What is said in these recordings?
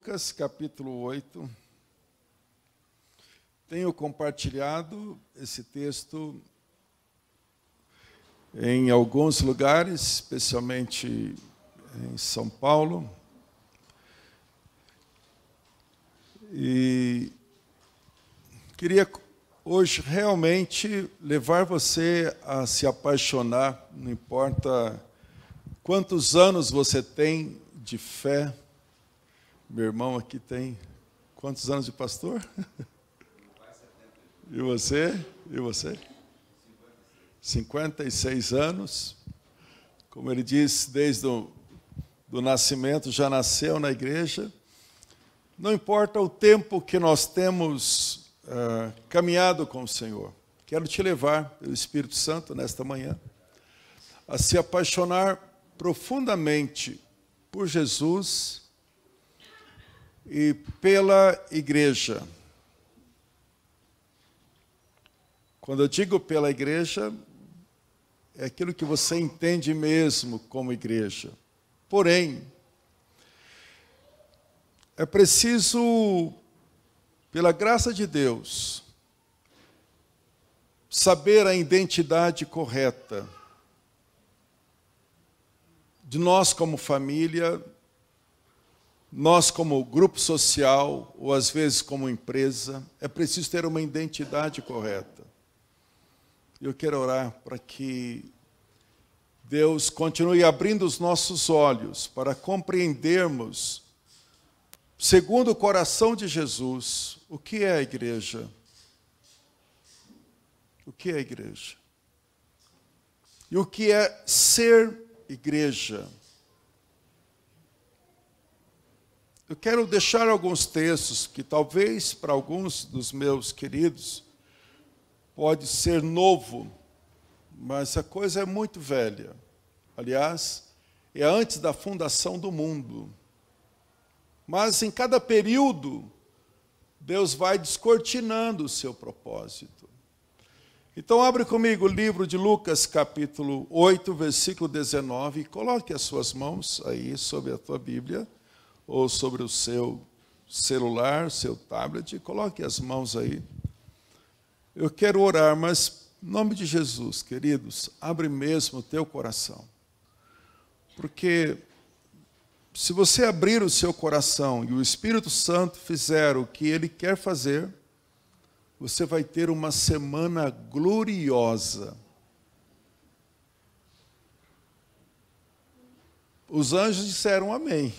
Lucas, capítulo 8. Tenho compartilhado esse texto em alguns lugares, especialmente em São Paulo. E queria hoje realmente levar você a se apaixonar, não importa quantos anos você tem de fé. Meu irmão aqui tem quantos anos de pastor? E você? E você? 56 anos. Como ele disse, desde o nascimento, já nasceu na igreja. Não importa o tempo que nós temos caminhado com o Senhor. Quero te levar, pelo Espírito Santo, nesta manhã, a se apaixonar profundamente por Jesus e pela igreja. Quando eu digo pela igreja, é aquilo que você entende mesmo como igreja. Porém, é preciso, pela graça de Deus, saber a identidade correta de nós como família, nós como grupo social, ou às vezes como empresa. É preciso ter uma identidade correta. Eu quero orar para que Deus continue abrindo os nossos olhos para compreendermos, segundo o coração de Jesus, o que é a igreja. O que é a igreja? E o que é ser igreja? Eu quero deixar alguns textos que talvez para alguns dos meus queridos pode ser novo, mas a coisa é muito velha. Aliás, é antes da fundação do mundo. Mas em cada período, Deus vai descortinando o seu propósito. Então, abre comigo o livro de Lucas, capítulo 8, versículo 19, e coloque as suas mãos aí sobre a tua Bíblia, ou sobre o seu celular, seu tablet, coloque as mãos aí. Eu quero orar, mas em nome de Jesus, queridos, abre mesmo o teu coração. Porque se você abrir o seu coração e o Espírito Santo fizer o que Ele quer fazer, você vai ter uma semana gloriosa. Os anjos disseram amém.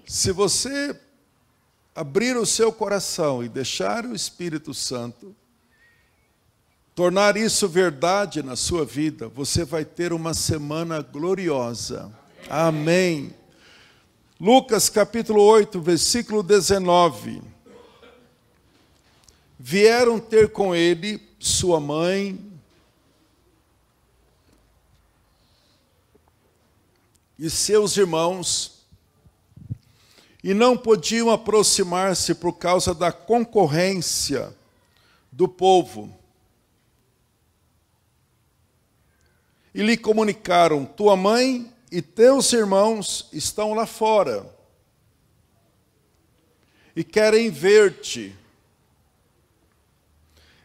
Se você abrir o seu coração e deixar o Espírito Santo tornar isso verdade na sua vida, você vai ter uma semana gloriosa. Amém. Lucas capítulo 8, versículo 19. Vieram ter com ele sua mãe e seus irmãos, e não podiam aproximar-se por causa da concorrência do povo. E lhe comunicaram: tua mãe e teus irmãos estão lá fora e querem ver-te.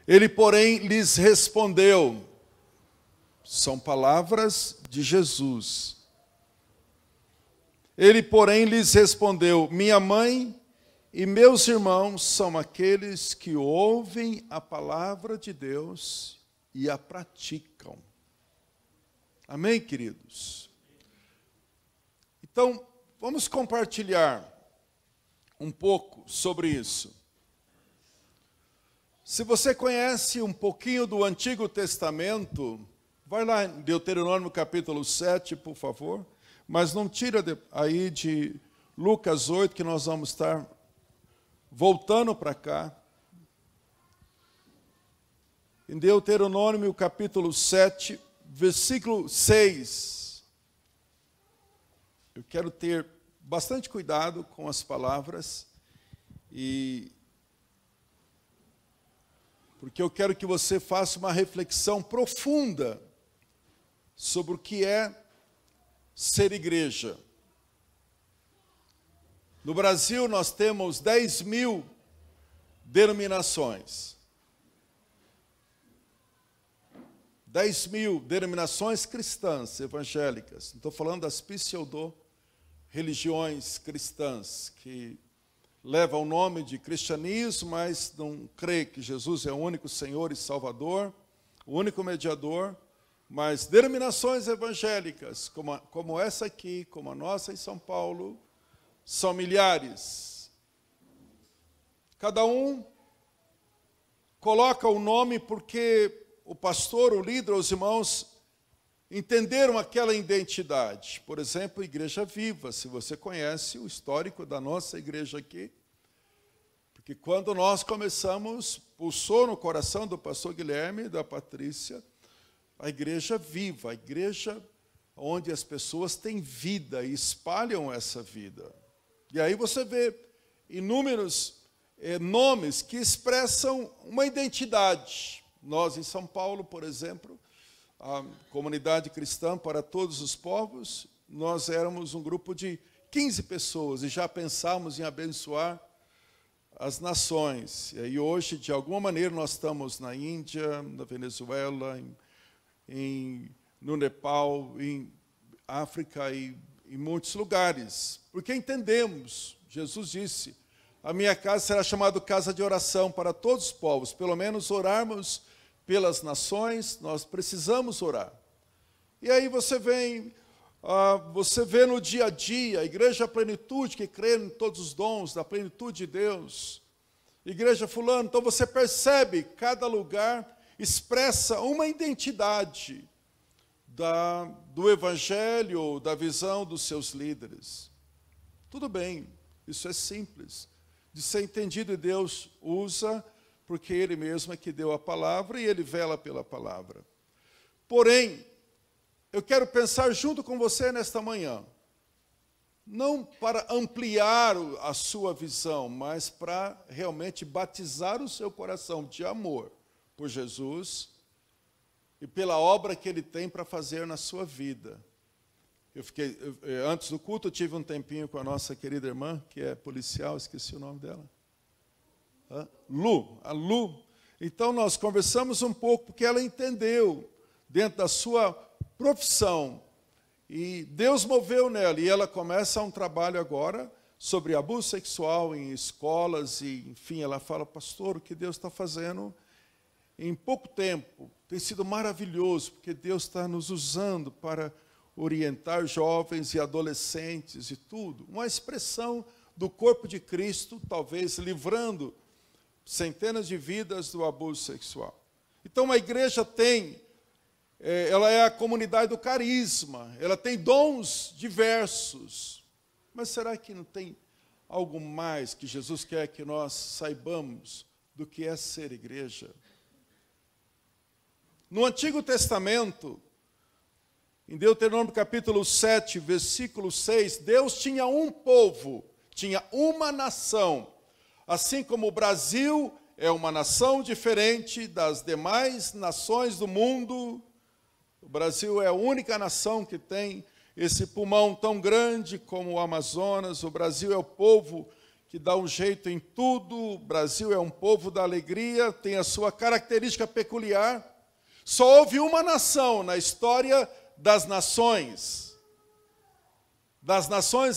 Ele, porém, lhes respondeu, são palavras de Jesus. Ele, porém, lhes respondeu: minha mãe e meus irmãos são aqueles que ouvem a palavra de Deus e a praticam. Amém, queridos? Então, vamos compartilhar um pouco sobre isso. Se você conhece um pouquinho do Antigo Testamento, vai lá em Deuteronômio capítulo 7, por favor. Mas não tira aí de Lucas 8, que nós vamos estar voltando para cá. Em Deuteronômio capítulo 7, versículo 6. Eu quero ter bastante cuidado com as palavras, porque eu quero que você faça uma reflexão profunda sobre o que é ser igreja. No Brasil, nós temos 10.000 denominações. 10.000 denominações cristãs, evangélicas. Não estou falando das pseudo-religiões cristãs, que levam o nome de cristianismo, mas não crê que Jesus é o único Senhor e Salvador, o único mediador. Mas denominações evangélicas, como essa aqui, como a nossa em São Paulo, são milhares. Cada um coloca o nome porque o pastor, o líder, os irmãos entenderam aquela identidade. Por exemplo, Igreja Viva, se você conhece o histórico da nossa igreja aqui, porque quando nós começamos, pulsou no coração do pastor Guilherme e da Patrícia, a Igreja Viva, a igreja onde as pessoas têm vida e espalham essa vida. E aí você vê inúmeros nomes que expressam uma identidade. Nós, em São Paulo, por exemplo, a Comunidade Cristã para Todos os Povos, nós éramos um grupo de 15 pessoas e já pensávamos em abençoar as nações. E aí hoje, de alguma maneira, nós estamos na Índia, na Venezuela, no Nepal, em África e em muitos lugares. Porque entendemos, Jesus disse, a minha casa será chamada casa de oração para todos os povos, pelo menos orarmos pelas nações, nós precisamos orar. E aí você vê no dia a dia, a Igreja Plenitude, que crê em todos os dons da plenitude de Deus, Igreja fulano, então você percebe, cada lugar expressa uma identidade do Evangelho, da visão dos seus líderes. Tudo bem, isso é simples de ser entendido, e Deus usa, porque Ele mesmo é que deu a palavra e Ele vela pela palavra. Porém, eu quero pensar junto com você nesta manhã, não para ampliar a sua visão, mas para realmente batizar o seu coração de amor por Jesus e pela obra que Ele tem para fazer na sua vida. Antes do culto, eu tive um tempinho com a nossa querida irmã, que é policial, esqueci o nome dela. A Lu. Então, nós conversamos um pouco, porque ela entendeu, dentro da sua profissão, e Deus moveu nela, e ela começa um trabalho agora sobre abuso sexual em escolas, e, enfim, ela fala, pastor, o que Deus está fazendo em pouco tempo tem sido maravilhoso, porque Deus está nos usando para orientar jovens e adolescentes e tudo. Uma expressão do corpo de Cristo, talvez livrando centenas de vidas do abuso sexual. Então, a igreja ela é a comunidade do carisma, ela tem dons diversos. Mas será que não tem algo mais que Jesus quer que nós saibamos do que é ser igreja? No Antigo Testamento, em Deuteronômio capítulo 7, versículo 6, Deus tinha um povo, tinha uma nação. Assim como o Brasil é uma nação diferente das demais nações do mundo, o Brasil é a única nação que tem esse pulmão tão grande como o Amazonas. O Brasil é o povo que dá um jeito em tudo. O Brasil é um povo da alegria, tem a sua característica peculiar. Só houve uma nação na história das nações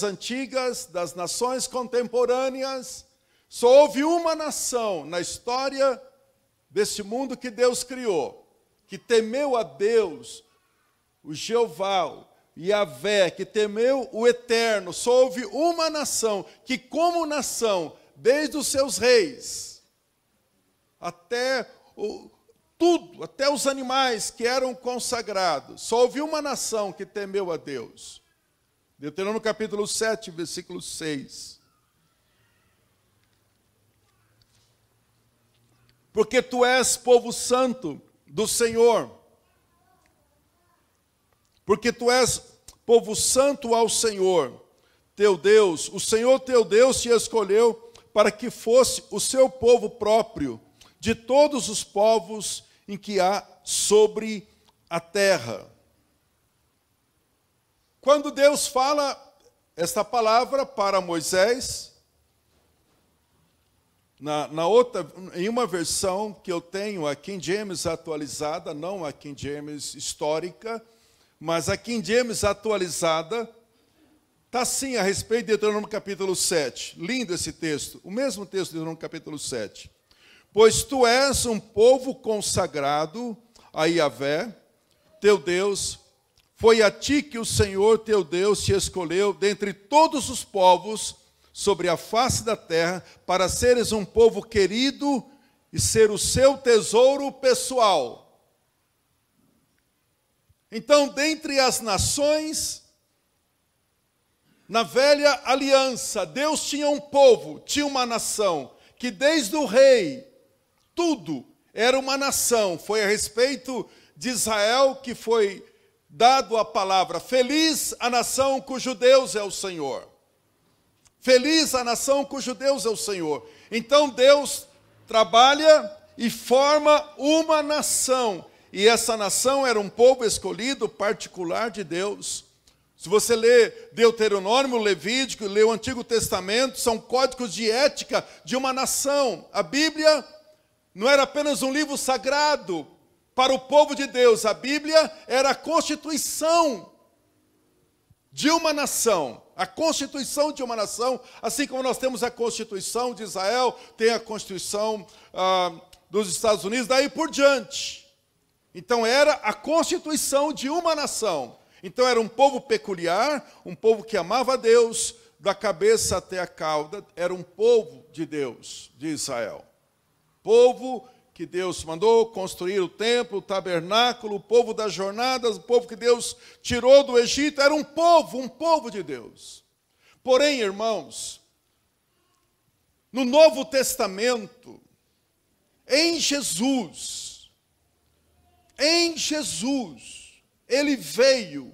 antigas, das nações contemporâneas. Só houve uma nação na história desse mundo que Deus criou, que temeu a Deus, o Jeová, o Yahvé, que temeu o Eterno. Só houve uma nação que, como nação, desde os seus reis, até tudo, até os animais que eram consagrados, só houve uma nação que temeu a Deus. Deuteronômio capítulo 7, versículo 6. Porque tu és povo santo do Senhor. Porque tu és povo santo ao Senhor, teu Deus. O Senhor teu Deus te escolheu para que fosse o seu povo próprio, de todos os povos em que há sobre a terra. Quando Deus fala esta palavra para Moisés, Em uma versão que eu tenho, a King James atualizada, não a King James histórica, mas a King James atualizada, está assim a respeito de Deuteronômio capítulo 7. Lindo esse texto, o mesmo texto de Deuteronômio capítulo 7. Pois tu és um povo consagrado a Yahvé, teu Deus, foi a ti que o Senhor teu Deus te escolheu dentre todos os povos sobre a face da terra, para seres um povo querido e ser o seu tesouro pessoal. Então, dentre as nações, na velha aliança, Deus tinha um povo, tinha uma nação, que desde o rei, tudo era uma nação. Foi a respeito de Israel que foi dado a palavra: feliz a nação cujo Deus é o Senhor. Feliz a nação cujo Deus é o Senhor. Então Deus trabalha e forma uma nação. E essa nação era um povo escolhido, particular de Deus. Se você lê Deuteronômio, Levítico, lê o Antigo Testamento, são códigos de ética de uma nação. A Bíblia não era apenas um livro sagrado para o povo de Deus. A Bíblia era a constituição de uma nação. A constituição de uma nação, assim como nós temos a Constituição de Israel, tem a Constituição dos Estados Unidos, daí por diante. Então era a constituição de uma nação. Então era um povo peculiar, um povo que amava a Deus, da cabeça até a cauda, era um povo de Deus, de Israel. Povo que Deus mandou construir o templo, o tabernáculo, o povo das jornadas, o povo que Deus tirou do Egito, era um povo de Deus. Porém, irmãos, no Novo Testamento, em Jesus, Ele veio,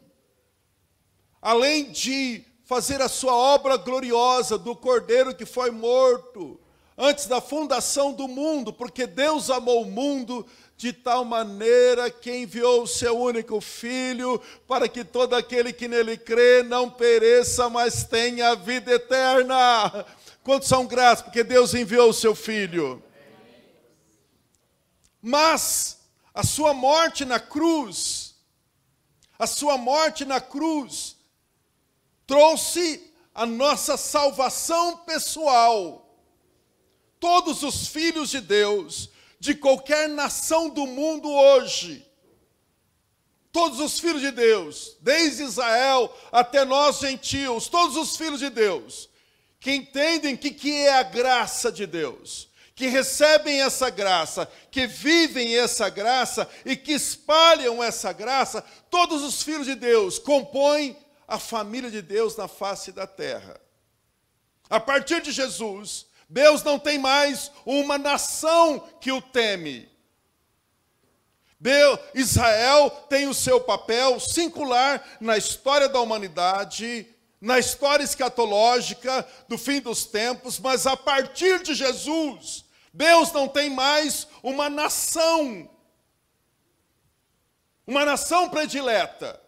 além de fazer a sua obra gloriosa do Cordeiro que foi morto, antes da fundação do mundo, porque Deus amou o mundo de tal maneira que enviou o seu único Filho, para que todo aquele que nele crê não pereça, mas tenha a vida eterna. Quantos são gratos porque Deus enviou o seu Filho? Mas a sua morte na cruz, trouxe a nossa salvação pessoal. Todos os filhos de Deus, de qualquer nação do mundo hoje, todos os filhos de Deus, desde Israel até nós gentios, todos os filhos de Deus, que entendem que é a graça de Deus, que recebem essa graça, que vivem essa graça e que espalham essa graça, todos os filhos de Deus compõem a família de Deus na face da terra. A partir de Jesus, Deus não tem mais uma nação que o teme. Israel tem o seu papel singular na história da humanidade, na história escatológica do fim dos tempos, mas a partir de Jesus, Deus não tem mais uma nação predileta.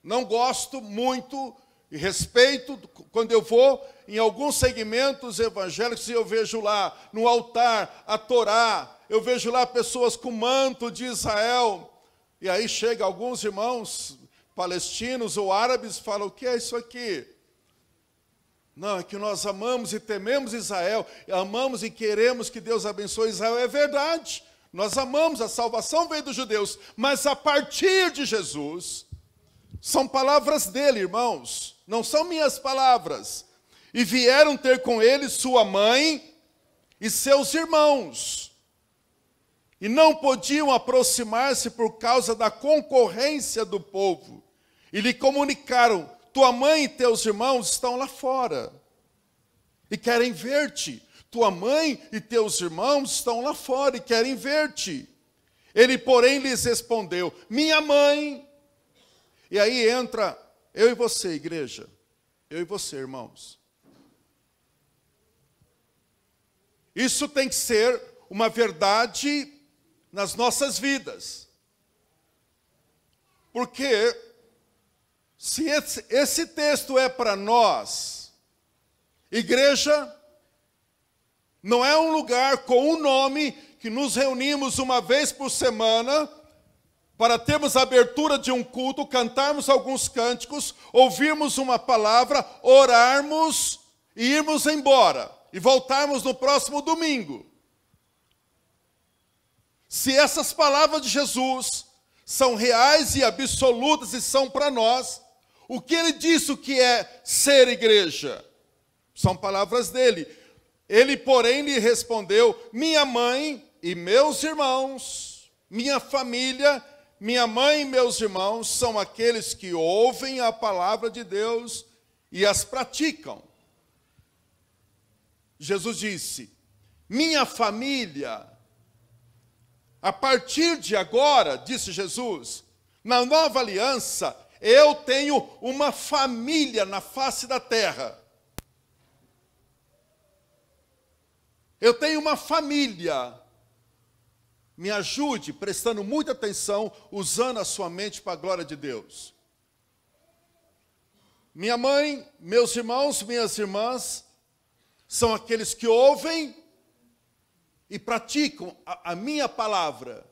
Não gosto muito e respeito quando eu vou em alguns segmentos evangélicos e eu vejo lá no altar a Torá, eu vejo lá pessoas com manto de Israel, e aí chega alguns irmãos palestinos ou árabes e falam: o que é isso aqui? Não, é que nós amamos e tememos Israel, amamos e queremos que Deus abençoe Israel. É verdade, nós amamos, a salvação veio dos judeus, mas a partir de Jesus, são palavras dele, irmãos, não são minhas palavras. E vieram ter com ele sua mãe e seus irmãos. E não podiam aproximar-se por causa da concorrência do povo. E lhe comunicaram: tua mãe e teus irmãos estão lá fora e querem ver-te. Tua mãe e teus irmãos estão lá fora e querem ver-te. Ele, porém, lhes respondeu: minha mãe. E aí entra eu e você, igreja. Eu e você, irmãos. Isso tem que ser uma verdade nas nossas vidas. Porque se esse texto é para nós, igreja, Não é um lugar com um nome que nos reunimos uma vez por semana para termos a abertura de um culto, cantarmos alguns cânticos, ouvirmos uma palavra, orarmos e irmos embora. E voltarmos no próximo domingo. Se essas palavras de Jesus são reais e absolutas e são para nós, o que ele disse o que é ser igreja? São palavras dele. Ele, porém, lhe respondeu: minha mãe e meus irmãos, minha família, minha mãe e meus irmãos são aqueles que ouvem a palavra de Deus e as praticam. Jesus disse: minha família, a partir de agora, disse Jesus, na nova aliança, eu tenho uma família na face da terra. Eu tenho uma família. Me ajude prestando muita atenção, usando a sua mente para a glória de Deus. Minha mãe, meus irmãos, minhas irmãs, são aqueles que ouvem e praticam a minha palavra.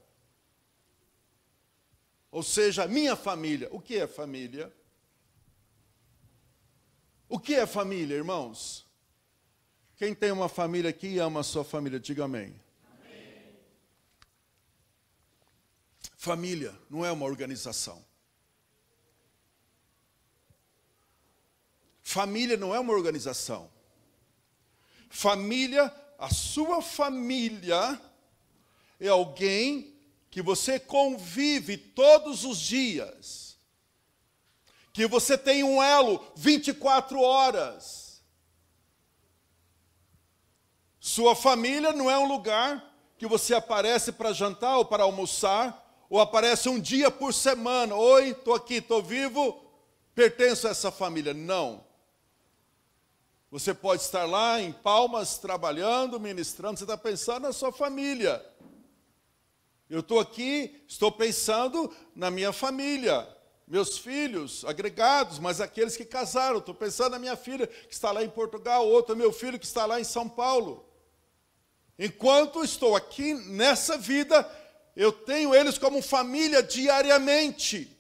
Ou seja, a minha família. O que é família? O que é família, irmãos? Quem tem uma família aqui e ama a sua família, diga amém. Amém. Família não é uma organização. Família não é uma organização. Família, a sua família é alguém que você convive todos os dias, que você tem um elo 24 horas. Sua família não é um lugar que você aparece para jantar ou para almoçar, ou aparece um dia por semana. Oi, estou aqui, estou vivo, pertenço a essa família. Não. Você pode estar lá em Palmas, trabalhando, ministrando, você está pensando na sua família. Eu estou aqui, estou pensando na minha família, meus filhos agregados, mas aqueles que casaram. Estou pensando na minha filha que está lá em Portugal, outro é meu filho que está lá em São Paulo. Enquanto estou aqui nessa vida, eu tenho eles como família diariamente.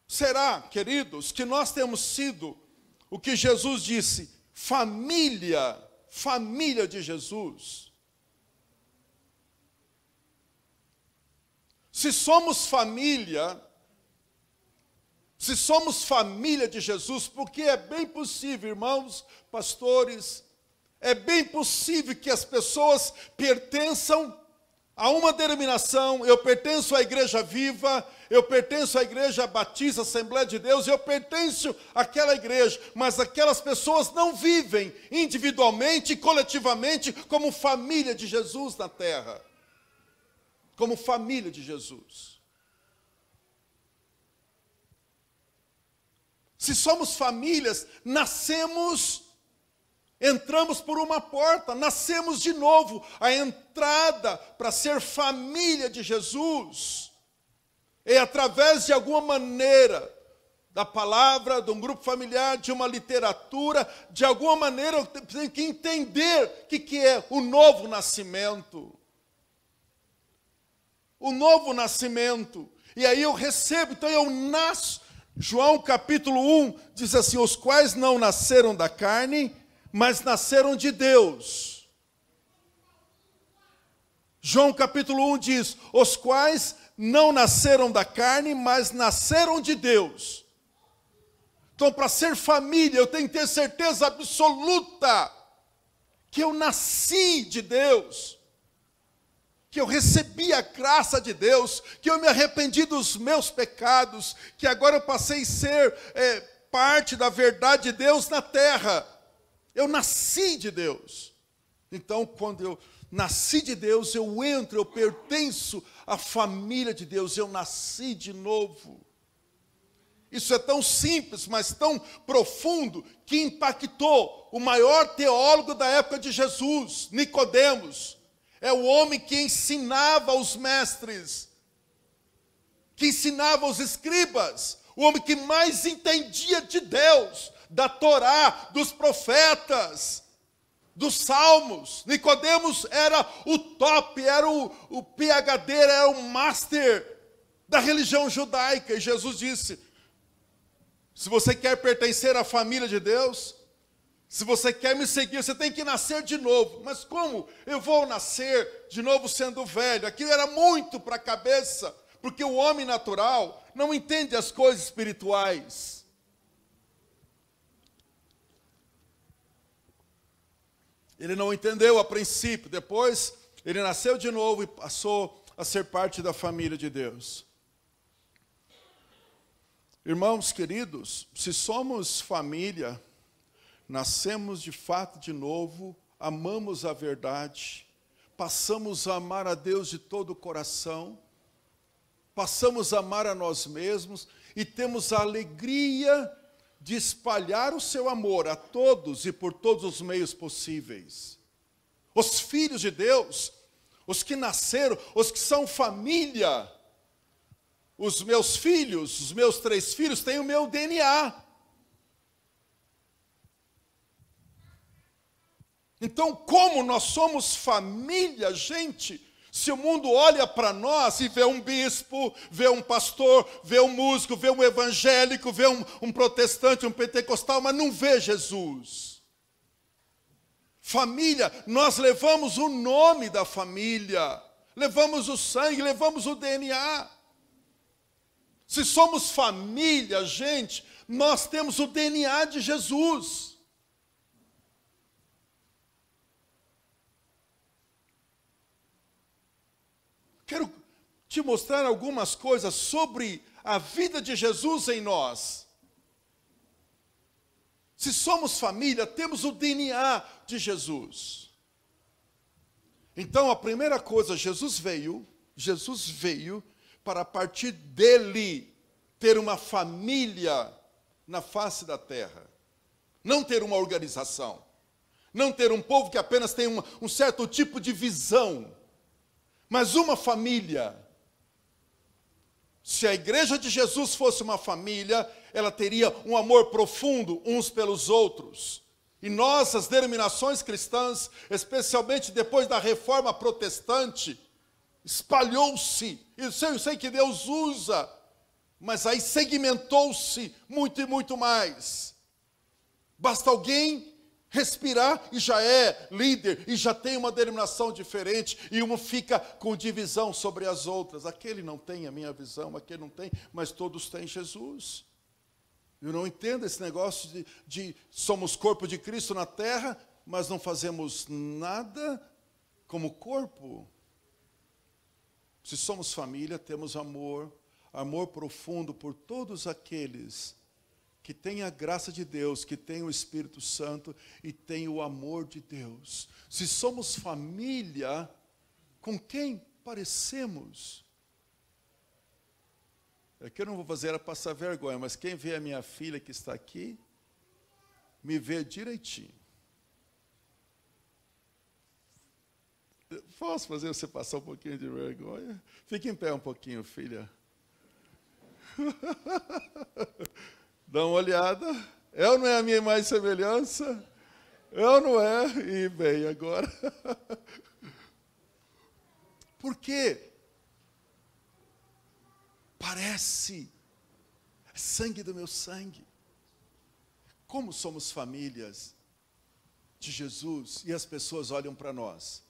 Será, queridos, que nós temos sido o que Jesus disse, família de Jesus? Se somos família de Jesus, porque é bem possível, irmãos, pastores, é bem possível que as pessoas pertençam a uma denominação. Eu pertenço à Igreja Viva, eu pertenço à Igreja Batista, Assembleia de Deus, eu pertenço àquela igreja, mas aquelas pessoas não vivem individualmente e coletivamente como família de Jesus na terra. Como família de Jesus. Se somos famílias, entramos por uma porta, nascemos de novo. A entrada para ser família de Jesus é através de alguma maneira, da palavra, de um grupo familiar, de uma literatura, de alguma maneira eu tenho que entender o que é o novo nascimento. O novo nascimento. E aí eu recebo, então eu nasço. João capítulo 1 diz assim: os quais não nasceram da carne, mas nasceram de Deus. João capítulo 1 diz: os quais não nasceram da carne, mas nasceram de Deus. Então, para ser família, eu tenho que ter certeza absoluta que eu nasci de Deus, que eu recebi a graça de Deus, que eu me arrependi dos meus pecados, que agora eu passei a ser parte da verdade de Deus na terra. Eu nasci de Deus. Então, quando eu nasci de Deus, eu entro, eu pertenço à família de Deus, eu nasci de novo. Isso é tão simples, mas tão profundo, que impactou o maior teólogo da época de Jesus, Nicodemos. É o homem que ensinava os mestres, que ensinava os escribas, o homem que mais entendia de Deus, da Torá, dos profetas. dos salmos. Nicodemos era o top, era o PhD, era o master da religião judaica. E Jesus disse, se você quer pertencer à família de Deus, se você quer me seguir, você tem que nascer de novo. Mas como eu vou nascer de novo sendo velho? Aquilo era muito para a cabeça, porque o homem natural não entende as coisas espirituais. Ele não entendeu a princípio, depois ele nasceu de novo e passou a ser parte da família de Deus. Irmãos queridos, se somos família, nascemos de fato de novo, amamos a verdade, passamos a amar a Deus de todo o coração, passamos a amar a nós mesmos e temos a alegria de espalhar o seu amor a todos e por todos os meios possíveis. Os filhos de Deus, os que nasceram, os que são família, os meus filhos, os meus 3 filhos têm o meu DNA. Então, como nós somos família, gente, se o mundo olha para nós e vê um bispo, vê um pastor, vê um músico, vê um evangélico, vê um protestante, um pentecostal, mas não vê Jesus. Família, nós levamos o nome da família, levamos o sangue, levamos o DNA. Se somos família, gente, nós temos o DNA de Jesus. Quero te mostrar algumas coisas sobre a vida de Jesus em nós. Se somos família, temos o DNA de Jesus. Então, a primeira coisa, Jesus veio para a partir dele ter uma família na face da terra. Não ter uma organização. Não ter um povo que apenas tem um certo tipo de visão. Mas uma família. Se a igreja de Jesus fosse uma família, ela teria um amor profundo uns pelos outros. E nós, as denominações cristãs, especialmente depois da reforma protestante, espalhou-se. Eu sei que Deus usa, mas aí segmentou-se muito e muito mais. Basta alguém respirar e já é líder, e já tem uma denominação diferente, e uma fica com divisão sobre as outras. Aquele não tem a minha visão, aquele não tem, mas todos têm Jesus. Eu não entendo esse negócio de somos corpo de Cristo na terra, mas não fazemos nada como corpo. Se somos família, temos amor profundo por todos aqueles que têm a graça de Deus, que têm o Espírito Santo e têm o amor de Deus. Se somos família, com quem parecemos? É que eu não vou fazer ela passar vergonha, mas quem vê a minha filha que está aqui, me vê direitinho. Posso fazer você passar um pouquinho de vergonha? Fique em pé um pouquinho, filha. Dá uma olhada. É ou não é a minha imagem e semelhança? É ou não é? E bem, agora. Por quê? Parece. É sangue do meu sangue. Como somos famílias de Jesus e as pessoas olham para nós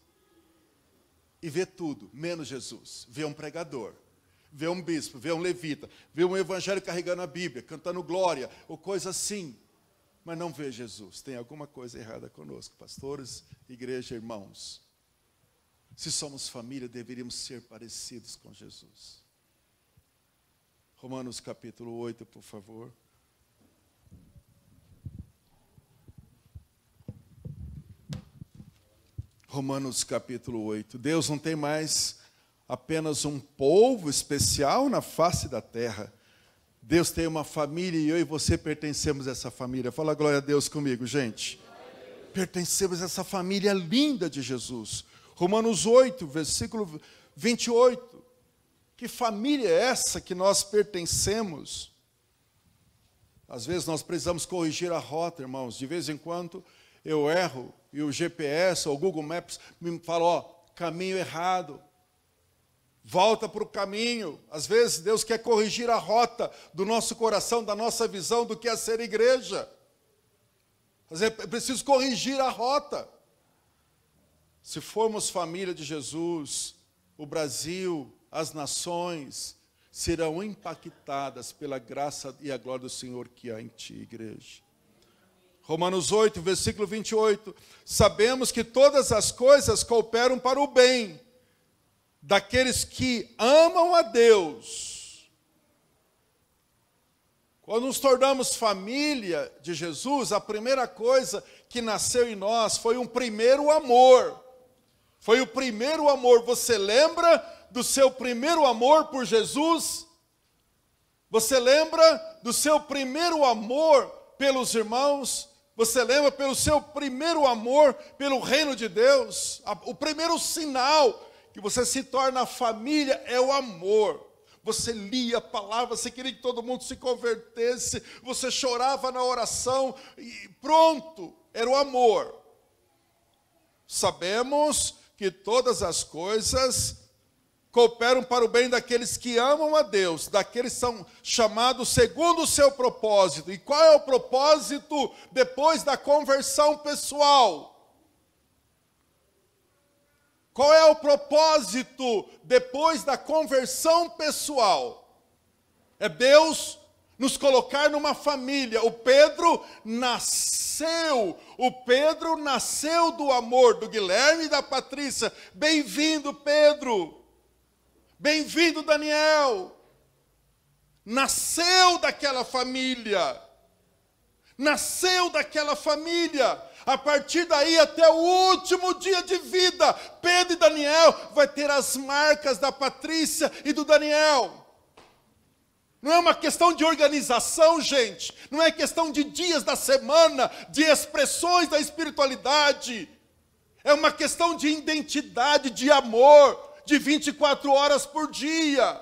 e vê tudo, menos Jesus. Vê um pregador, vê um bispo, vê um levita, vê um evangelho carregando a Bíblia, cantando glória, ou coisa assim, mas não vê Jesus. Tem alguma coisa errada conosco, pastores, igreja, irmãos. Se somos família, deveríamos ser parecidos com Jesus. Romanos capítulo 8, por favor. Romanos capítulo 8. Deus não tem mais apenas um povo especial na face da terra. Deus tem uma família e eu e você pertencemos a essa família. Fala glória a Deus comigo, gente. Pertencemos a essa família linda de Jesus. Romanos 8, versículo 28. Que família é essa que nós pertencemos? Às vezes nós precisamos corrigir a rota, irmãos. De vez em quando eu erro e o GPS ou o Google Maps me fala, ó, caminho errado. Volta para o caminho. Às vezes Deus quer corrigir a rota do nosso coração, da nossa visão do que é ser igreja. Mas é preciso corrigir a rota. Se formos família de Jesus, o Brasil, as nações serão impactadas pela graça e a glória do Senhor que há em ti, igreja. Romanos 8, versículo 28. Sabemos que todas as coisas cooperam para o bem daqueles que amam a Deus. Quando nos tornamos família de Jesus, a primeira coisa que nasceu em nós foi um primeiro amor. Foi o primeiro amor. Você lembra do seu primeiro amor por Jesus? Você lembra do seu primeiro amor pelos irmãos? Você lembra pelo seu primeiro amor pelo reino de Deus? O primeiro sinal que você se torna família é o amor. Você lia a palavra, você queria que todo mundo se convertesse, você chorava na oração e pronto, era o amor. Sabemos que todas as coisas cooperam para o bem daqueles que amam a Deus, daqueles que são chamados segundo o seu propósito. E qual é o propósito depois da conversão pessoal? Qual é o propósito depois da conversão pessoal? É Deus nos colocar numa família. O Pedro nasceu do amor do Guilherme e da Patrícia. Bem-vindo, Pedro. Bem-vindo, Daniel. Nasceu daquela família. Nasceu daquela família. A partir daí, até o último dia de vida, Pedro e Daniel vai ter as marcas da Patrícia e do Daniel. Não é uma questão de organização, gente. Não é questão de dias da semana, de expressões da espiritualidade. É uma questão de identidade, de amor, de 24 horas por dia.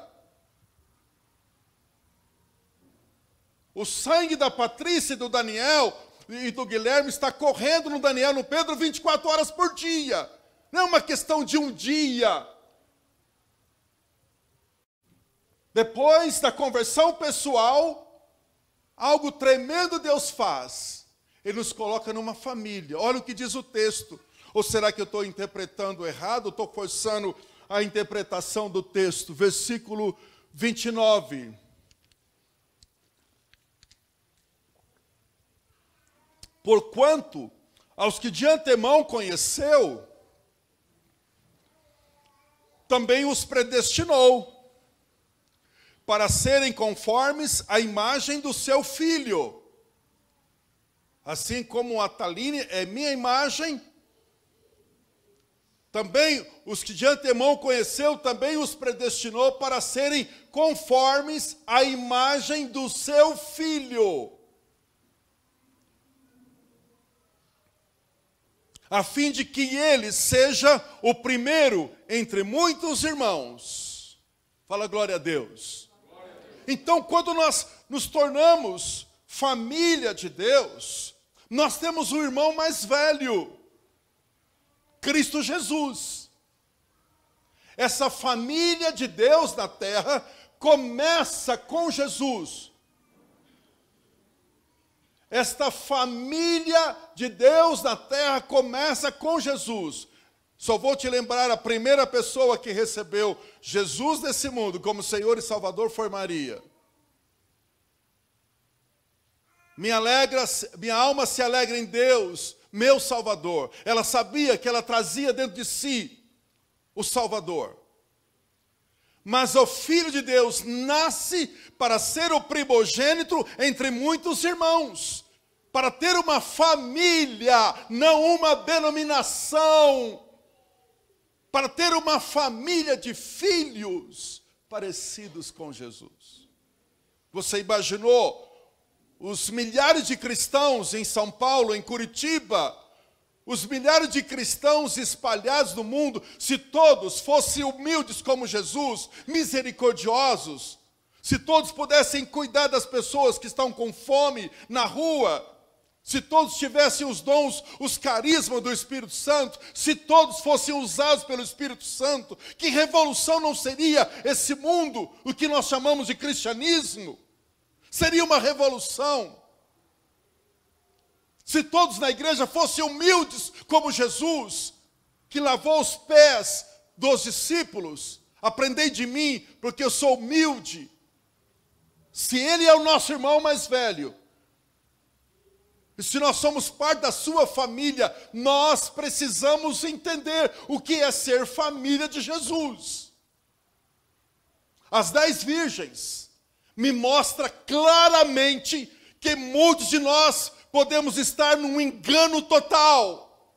O sangue da Patrícia e do Daniel e do Guilherme está correndo no Daniel, no Pedro, 24 horas por dia. Não é uma questão de um dia. Depois da conversão pessoal, algo tremendo Deus faz. Ele nos coloca numa família. Olha o que diz o texto. Ou será que eu estou interpretando errado? Estou forçando a interpretação do texto. Versículo 29. Porquanto aos que de antemão conheceu, também os predestinou, para serem conformes à imagem do seu Filho. Assim como a Taline é minha imagem, também os que de antemão conheceu, também os predestinou para serem conformes à imagem do seu Filho, a fim de que ele seja o primeiro entre muitos irmãos. Fala glória a Deus. Glória a Deus. Então, quando nós nos tornamos família de Deus, nós temos o irmão mais velho, Cristo Jesus. Essa família de Deus na terra começa com Jesus. Esta família de Deus na terra começa com Jesus. Só vou te lembrar, a primeira pessoa que recebeu Jesus nesse mundo como Senhor e Salvador foi Maria. Minha alma se alegra em Deus, meu Salvador. Ela sabia que ela trazia dentro de si o Salvador. Mas o Filho de Deus nasce para ser o primogênito entre muitos irmãos, para ter uma família, não uma denominação, para ter uma família de filhos parecidos com Jesus. Você imaginou os milhares de cristãos em São Paulo, em Curitiba, os milhares de cristãos espalhados no mundo, se todos fossem humildes como Jesus, misericordiosos, se todos pudessem cuidar das pessoas que estão com fome na rua, se todos tivessem os dons, os carismas do Espírito Santo, se todos fossem usados pelo Espírito Santo, que revolução não seria esse mundo, o que nós chamamos de cristianismo? Seria uma revolução. Se todos na igreja fossem humildes como Jesus, que lavou os pés dos discípulos, aprendei de mim, porque eu sou humilde. Se ele é o nosso irmão mais velho, e se nós somos parte da sua família, nós precisamos entender o que é ser família de Jesus. As 10 virgens me mostram claramente que muitos de nós podemos estar num engano total.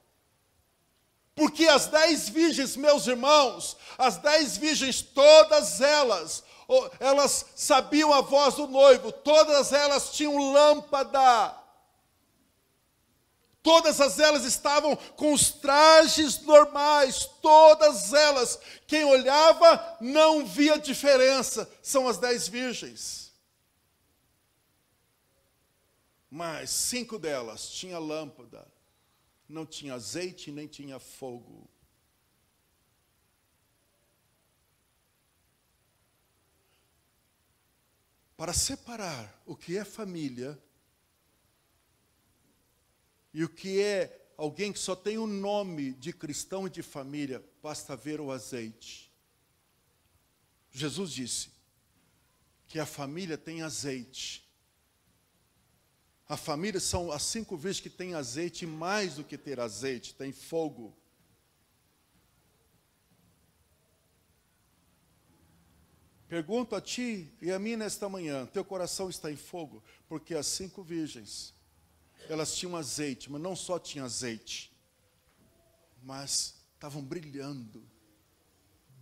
Porque as 10 virgens, meus irmãos, as 10 virgens, todas elas sabiam a voz do noivo, todas elas tinham lâmpada. Todas elas estavam com os trajes normais, todas elas. Quem olhava não via diferença, são as 10 virgens. Mas 5 delas tinham lâmpada, não tinha azeite nem tinha fogo. Para separar o que é família e o que é alguém que só tem o nome de cristão e de família, basta ver o azeite. Jesus disse que a família tem azeite. A família são as 5 virgens que têm azeite, e mais do que ter azeite, tem fogo. Pergunto a ti e a mim nesta manhã, teu coração está em fogo? Porque as 5 virgens, elas tinham azeite, mas não só tinham azeite, mas estavam brilhando,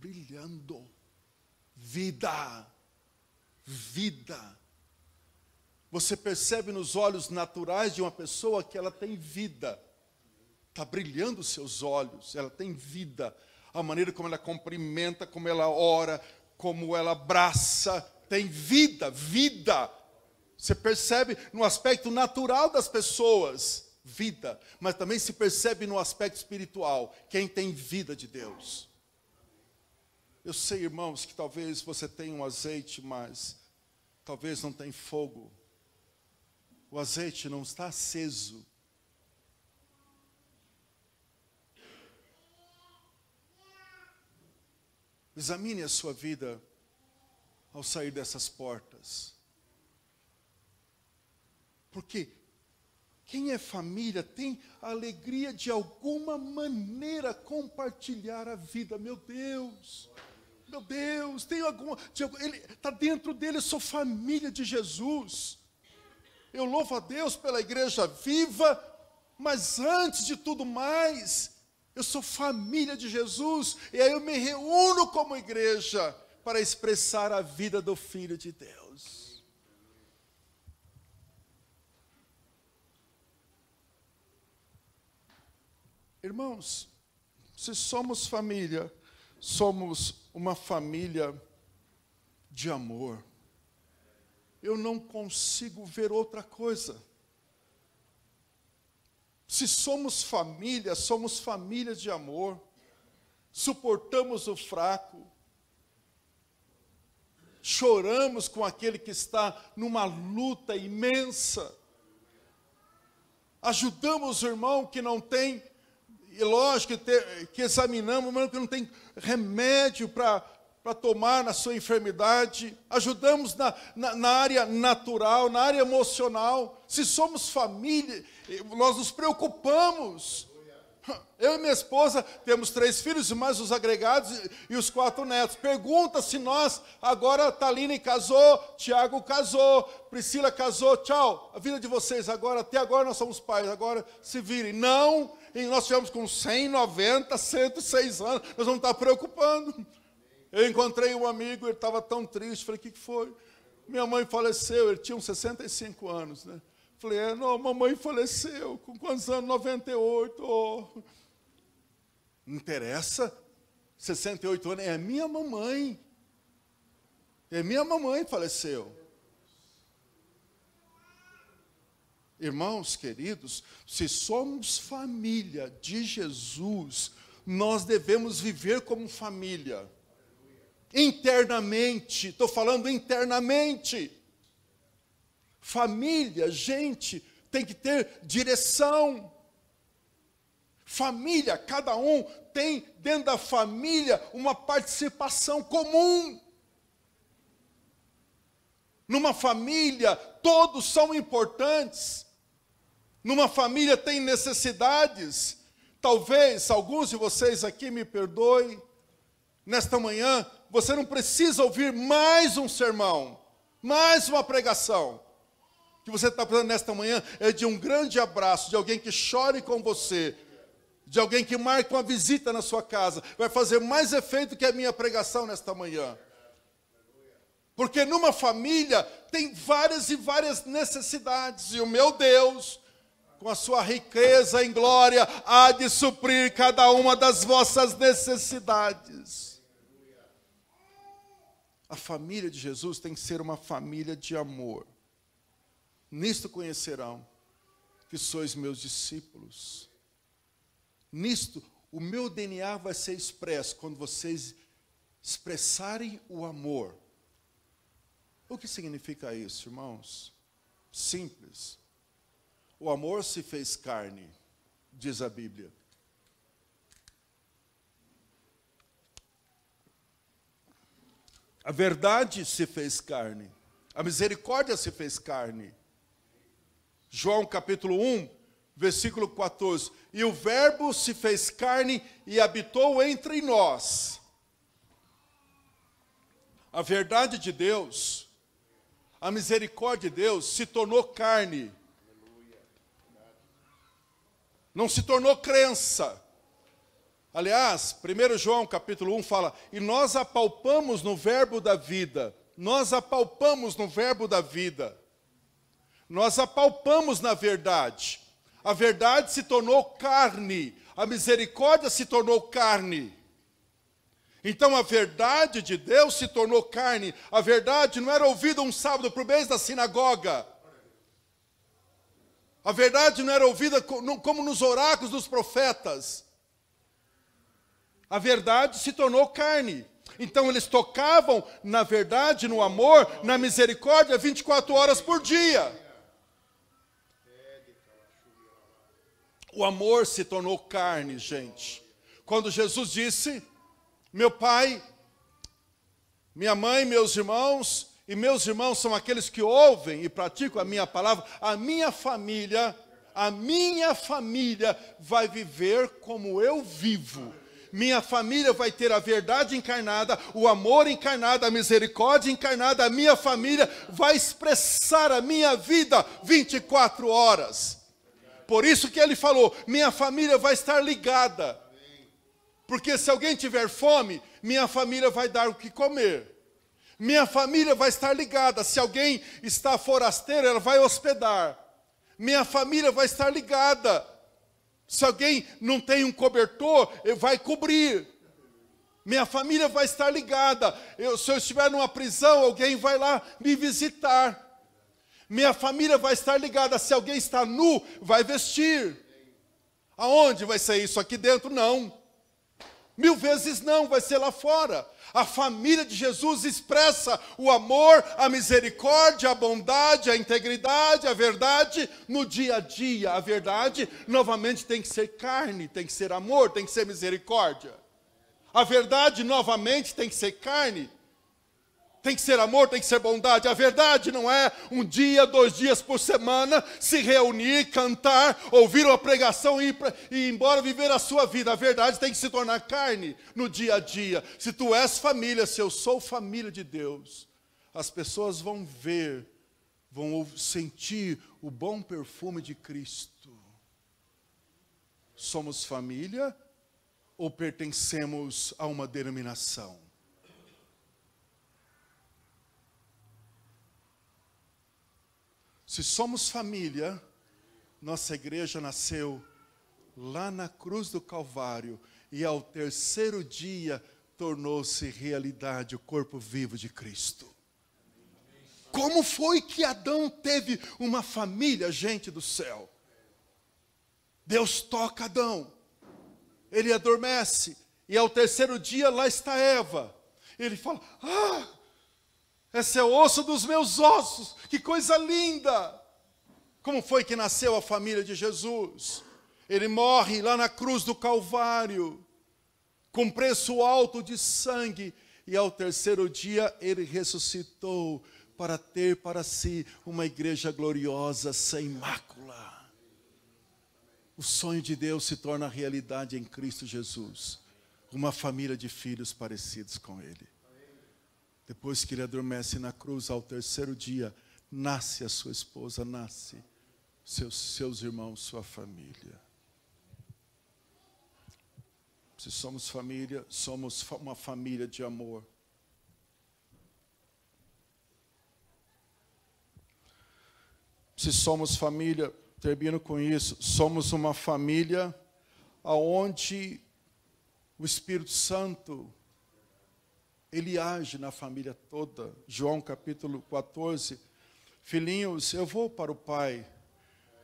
brilhando, vida, vida. Você percebe nos olhos naturais de uma pessoa que ela tem vida, está brilhando os seus olhos, ela tem vida, a maneira como ela cumprimenta, como ela ora, como ela abraça, tem vida, vida. Você percebe no aspecto natural das pessoas, vida, mas também se percebe no aspecto espiritual, quem tem vida de Deus. Eu sei, irmãos, que talvez você tenha um azeite, mas talvez não tenha fogo. O azeite não está aceso. Examine a sua vida ao sair dessas portas. Porque quem é família tem a alegria de alguma maneira compartilhar a vida. Meu Deus, tem alguma... Ele está dentro dele, eu sou família de Jesus. Eu louvo a Deus pela igreja viva, mas antes de tudo mais, eu sou família de Jesus, e aí eu me reúno como igreja para expressar a vida do Filho de Deus. Irmãos, se somos família, somos uma família de amor. Eu não consigo ver outra coisa. Se somos família de amor, suportamos o fraco, choramos com aquele que está numa luta imensa, ajudamos o irmão que não tem, e lógico que examinamos, mas que não tem remédio para tomar na sua enfermidade, ajudamos na área natural, na área emocional. Se somos família, nós nos preocupamos. Eu e minha esposa temos 3 filhos, e mais os agregados e os 4 netos. Pergunta se nós, agora Taline casou, Tiago casou, Priscila casou, tchau, a vida de vocês agora, até agora nós somos pais, agora se virem. Não, e nós tivemos com 100, 90, 106 anos, nós vamos estar preocupando. Eu encontrei um amigo, ele estava tão triste, falei, o que foi? Minha mãe faleceu, ele tinha uns 65 anos, né? Falei, não, mamãe faleceu, com quantos anos? 98, oh. Não interessa, 68 anos, é minha mamãe faleceu. Irmãos queridos, se somos família de Jesus, nós devemos viver como família. Internamente, estou falando internamente. Família, gente, tem que ter direção. Família, cada um tem dentro da família uma participação comum. Numa família, todos são importantes. Numa família tem necessidades. Talvez alguns de vocês aqui me perdoem. Nesta manhã, você não precisa ouvir mais um sermão, mais uma pregação. O que você está precisando nesta manhã é de um grande abraço, de alguém que chore com você, de alguém que marque uma visita na sua casa. Vai fazer mais efeito que a minha pregação nesta manhã. Porque numa família tem várias e várias necessidades. E o meu Deus, com a sua riqueza em glória, há de suprir cada uma das vossas necessidades. A família de Jesus tem que ser uma família de amor. Nisto conhecerão que sois meus discípulos. Nisto, o meu DNA vai ser expresso quando vocês expressarem o amor. O que significa isso, irmãos? Simples. O amor se fez carne, diz a Bíblia. A verdade se fez carne. A misericórdia se fez carne. João capítulo 1, versículo 14. E o verbo se fez carne e habitou entre nós. A verdade de Deus, a misericórdia de Deus se tornou carne. Não se tornou crença. Aliás, 1 João capítulo 1 fala, e nós apalpamos no verbo da vida. Nós apalpamos no verbo da vida. Nós apalpamos na verdade. A verdade se tornou carne. A misericórdia se tornou carne. Então a verdade de Deus se tornou carne. A verdade não era ouvida um sábado por mês da sinagoga. A verdade não era ouvida como nos oráculos dos profetas. A verdade se tornou carne. Então eles tocavam na verdade, no amor, na misericórdia 24 horas por dia. O amor se tornou carne, gente. Quando Jesus disse, meu pai, minha mãe, meus irmãos, e meus irmãos são aqueles que ouvem e praticam a minha palavra, a minha família vai viver como eu vivo. Minha família vai ter a verdade encarnada, o amor encarnado, a misericórdia encarnada. A minha família vai expressar a minha vida 24 horas. Por isso que ele falou, minha família vai estar ligada. Porque se alguém tiver fome, minha família vai dar o que comer. Minha família vai estar ligada. Se alguém está forasteiro, ela vai hospedar. Minha família vai estar ligada. Se alguém não tem um cobertor, ele vai cobrir. Minha família vai estar ligada. Se eu estiver numa prisão, alguém vai lá me visitar. Minha família vai estar ligada. Se alguém está nu, vai vestir. Aonde vai ser isso? Aqui dentro? Não. 1000 vezes não, vai ser lá fora. A família de Jesus expressa o amor, a misericórdia, a bondade, a integridade, a verdade no dia a dia. A verdade, novamente, tem que ser carne, tem que ser amor, tem que ser misericórdia. A verdade, novamente, tem que ser carne, tem que ser amor, tem que ser bondade. A verdade não é um dia, 2 dias por semana, se reunir, cantar, ouvir uma pregação e ir embora viver a sua vida. A verdade tem que se tornar carne no dia a dia. Se tu és família, se eu sou família de Deus, as pessoas vão ver, vão sentir o bom perfume de Cristo. Somos família ou pertencemos a uma denominação? Se somos família, nossa igreja nasceu lá na cruz do Calvário e ao 3º dia tornou-se realidade o corpo vivo de Cristo. Como foi que Adão teve uma família, gente do céu? Deus toca Adão, ele adormece, e ao terceiro dia lá está Eva. Ele fala, esse é o osso dos meus ossos, que coisa linda! Como foi que nasceu a família de Jesus? Ele morre lá na cruz do Calvário, com preço alto de sangue, e ao terceiro dia ele ressuscitou para ter para si uma igreja gloriosa, sem mácula. O sonho de Deus se torna realidade em Cristo Jesus. Uma família de filhos parecidos com Ele. Depois que Ele adormece na cruz, ao terceiro dia, nasce a sua esposa, nasce seus irmãos, sua família. Se somos família, somos uma família de amor. Se somos família, termino com isso, somos uma família onde o Espírito Santo, ele age na família toda. João capítulo 14, filhinhos, eu vou para o Pai,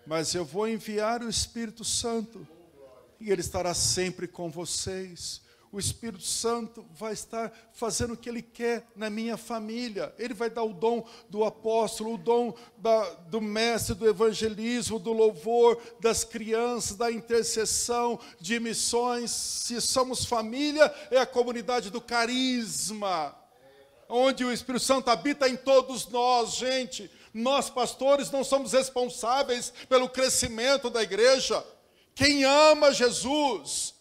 mas eu vou enviar o Espírito Santo, e Ele estará sempre com vocês. O Espírito Santo vai estar fazendo o que Ele quer na minha família. Ele vai dar o dom do apóstolo, o dom do mestre, do evangelismo, do louvor, das crianças, da intercessão, de missões. Se somos família, é a comunidade do carisma, onde o Espírito Santo habita em todos nós, gente. Nós, pastores, não somos responsáveis pelo crescimento da igreja. Quem ama Jesus...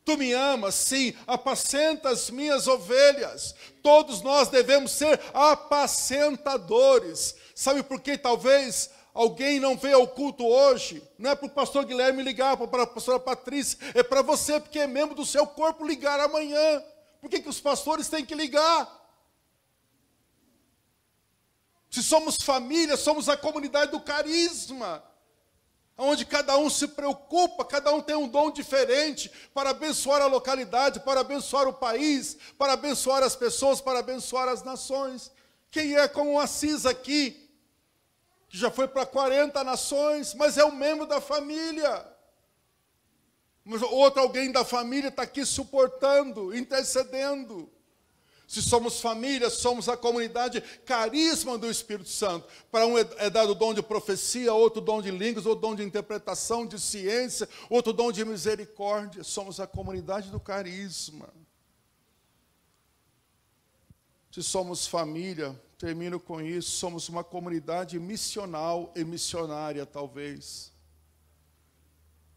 Tu me amas, sim, apacenta as minhas ovelhas. Todos nós devemos ser apacentadores. Sabe por que talvez alguém não veio ao culto hoje? Não é para o pastor Guilherme ligar, para a pastora Patrícia, é para você, porque é membro do seu corpo, ligar amanhã. Por que os pastores têm que ligar? Se somos família, somos a comunidade do carisma, onde cada um se preocupa, cada um tem um dom diferente para abençoar a localidade, para abençoar o país, para abençoar as pessoas, para abençoar as nações. Quem é como o Assis aqui, que já foi para 40 nações, mas é um membro da família. Mas outro alguém da família está aqui suportando, intercedendo. Se somos família, somos a comunidade carisma do Espírito Santo. Para um é dado o dom de profecia, outro dom de línguas, outro dom de interpretação, de ciência, outro dom de misericórdia. Somos a comunidade do carisma. Se somos família, termino com isso, somos uma comunidade missional e missionária, talvez.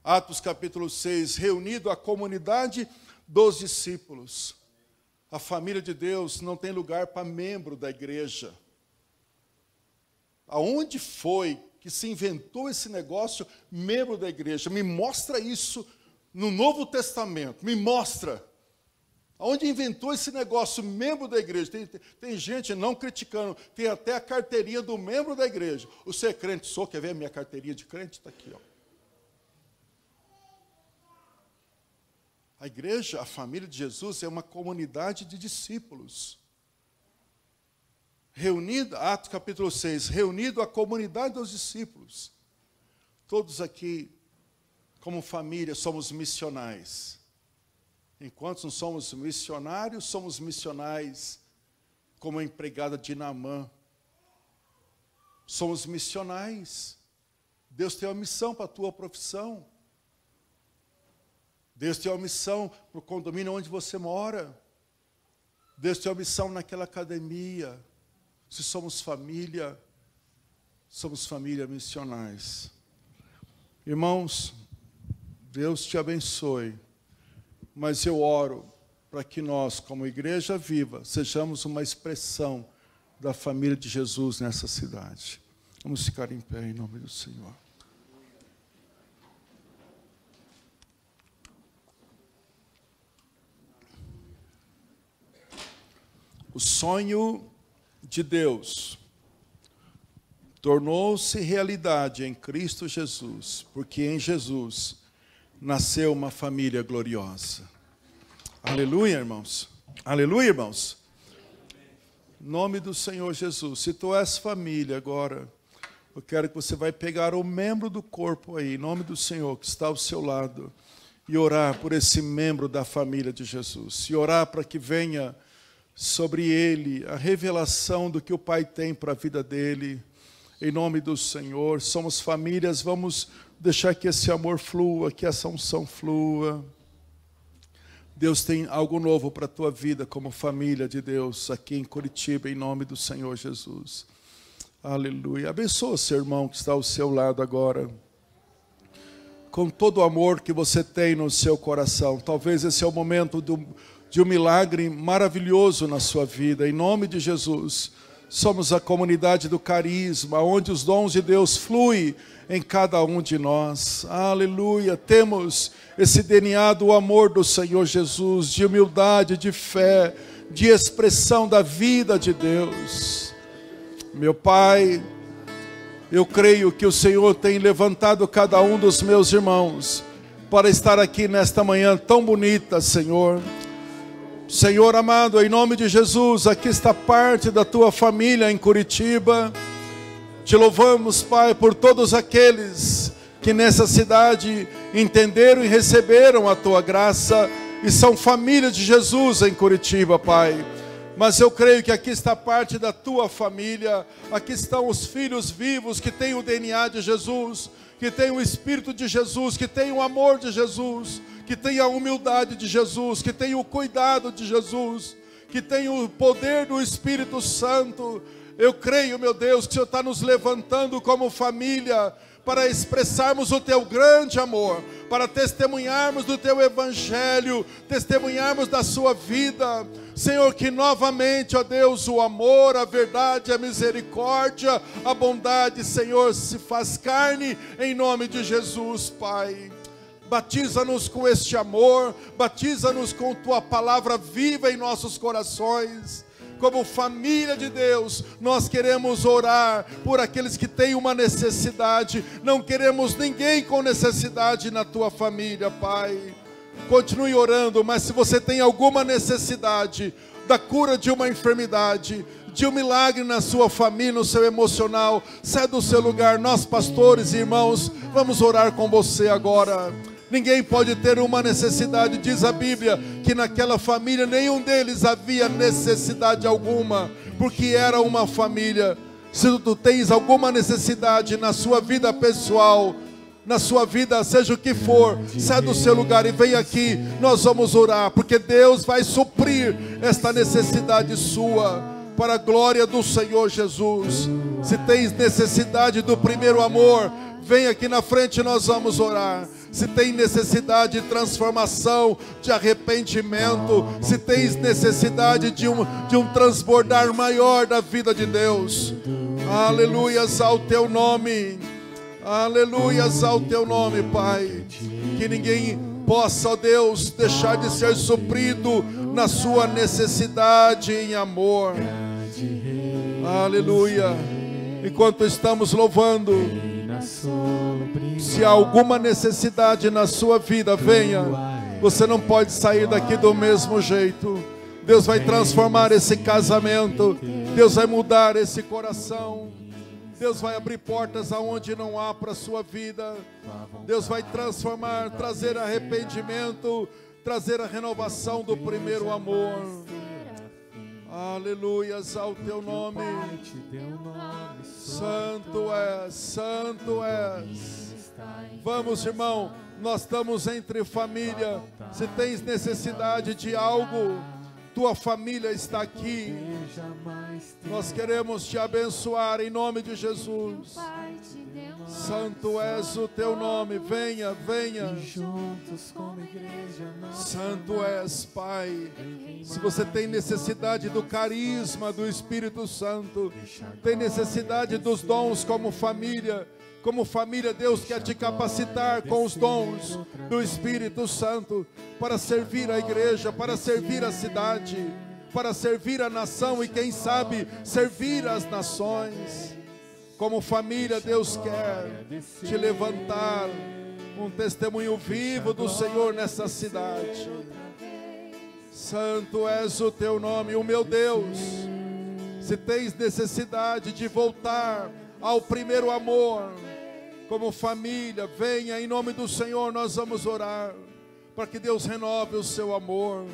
Atos capítulo 6, reunido a comunidade dos discípulos. A família de Deus não tem lugar para membro da igreja. Aonde foi que se inventou esse negócio, membro da igreja? Me mostra isso no Novo Testamento, me mostra. Aonde inventou esse negócio, membro da igreja? Tem gente não criticando, tem até a carteirinha do membro da igreja. Você é crente? Sou, quer ver a minha carteirinha de crente? Está aqui, ó. A igreja, a família de Jesus, é uma comunidade de discípulos. Reunida, Atos capítulo 6, reunido a comunidade dos discípulos. Todos aqui, como família, somos missionais. Enquanto não somos missionários, somos missionais, como a empregada de Naamã. Somos missionais. Deus tem uma missão para a tua profissão. Deus tem uma missão para o condomínio onde você mora. Deus tem uma missão naquela academia. Se somos família missionais. Irmãos, Deus te abençoe. Mas eu oro para que nós, como igreja viva, sejamos uma expressão da família de Jesus nessa cidade. Vamos ficar em pé em nome do Senhor. O sonho de Deus tornou-se realidade em Cristo Jesus, porque em Jesus nasceu uma família gloriosa. Aleluia, irmãos. Aleluia, irmãos. Em nome do Senhor Jesus. Se tu és família agora, eu quero que você vai pegar o membro do corpo aí, em nome do Senhor, que está ao seu lado, e orar por esse membro da família de Jesus. E orar para que venha sobre ele a revelação do que o Pai tem para a vida dele. Em nome do Senhor, somos famílias, vamos deixar que esse amor flua, que essa unção flua. Deus tem algo novo para a tua vida como família de Deus aqui em Curitiba, em nome do Senhor Jesus. Aleluia. Abençoa seu irmão que está ao seu lado agora, com todo o amor que você tem no seu coração. Talvez esse é o momento de um milagre maravilhoso na sua vida. Em nome de Jesus, somos a comunidade do carisma, onde os dons de Deus fluem em cada um de nós. Aleluia. Temos esse DNA do amor do Senhor Jesus, de humildade, de fé, de expressão da vida de Deus. Meu Pai, eu creio que o Senhor tem levantado cada um dos meus irmãos para estar aqui nesta manhã tão bonita, Senhor. Senhor amado, em nome de Jesus, aqui está parte da tua família em Curitiba. Te louvamos, Pai, por todos aqueles que nessa cidade entenderam e receberam a tua graça e são família de Jesus em Curitiba, Pai. Mas eu creio que aqui está parte da tua família, aqui estão os filhos vivos que têm o DNA de Jesus, que têm o Espírito de Jesus, que têm o amor de Jesus, que têm a humildade de Jesus, que têm o cuidado de Jesus, que têm o poder do Espírito Santo. Eu creio, meu Deus, que o Senhor está nos levantando como família para expressarmos o teu grande amor, para testemunharmos do teu evangelho, testemunharmos da sua vida. Senhor, que novamente, ó Deus, o amor, a verdade, a misericórdia, a bondade, Senhor, se faz carne em nome de Jesus, Pai. Batiza-nos com este amor, batiza-nos com tua palavra viva em nossos corações. Como família de Deus, nós queremos orar por aqueles que têm uma necessidade. Não queremos ninguém com necessidade na tua família, Pai. Continue orando, mas se você tem alguma necessidade da cura de uma enfermidade, de um milagre na sua família, no seu emocional, sai do seu lugar. Nós, pastores e irmãos, vamos orar com você agora. Ninguém pode ter uma necessidade, diz a Bíblia, que naquela família nenhum deles havia necessidade alguma, porque era uma família. Se tu tens alguma necessidade na sua vida pessoal, na sua vida, seja o que for, sai do seu lugar e vem aqui, nós vamos orar, porque Deus vai suprir esta necessidade sua, para a glória do Senhor Jesus. Se tens necessidade do primeiro amor, vem aqui na frente, nós vamos orar. Se tem necessidade de transformação, de arrependimento, se tens necessidade de um transbordar maior da vida de Deus, aleluias ao teu nome, aleluias ao teu nome, Pai. Que ninguém possa, ó Deus, deixar de ser suprido na sua necessidade em amor. Aleluia. Enquanto estamos louvando, se há alguma necessidade na sua vida, venha. Você não pode sair daqui do mesmo jeito. Deus vai transformar esse casamento. Deus vai mudar esse coração. Deus vai abrir portas aonde não há para a sua vida. Deus vai transformar, trazer arrependimento, trazer a renovação do primeiro amor. Aleluias ao teu nome. Santo és, santo és. Vamos, irmão, nós estamos entre família. Se tens necessidade de algo, tua família está aqui. Nós queremos te abençoar em nome de Jesus. Santo és o teu nome. Venha, venha. Santo és, Pai. Se você tem necessidade do carisma do Espírito Santo, tem necessidade dos dons como família, Deus quer te capacitar com os dons do Espírito Santo para servir a igreja, para servir a cidade, para servir a nação e quem sabe servir as nações. Como família, Deus quer te levantar um testemunho vivo do Senhor nessa cidade. Santo és o teu nome, o meu Deus. Se tens necessidade de voltar ao primeiro amor, como família, venha em nome do Senhor, nós vamos orar para que Deus renove o seu amor.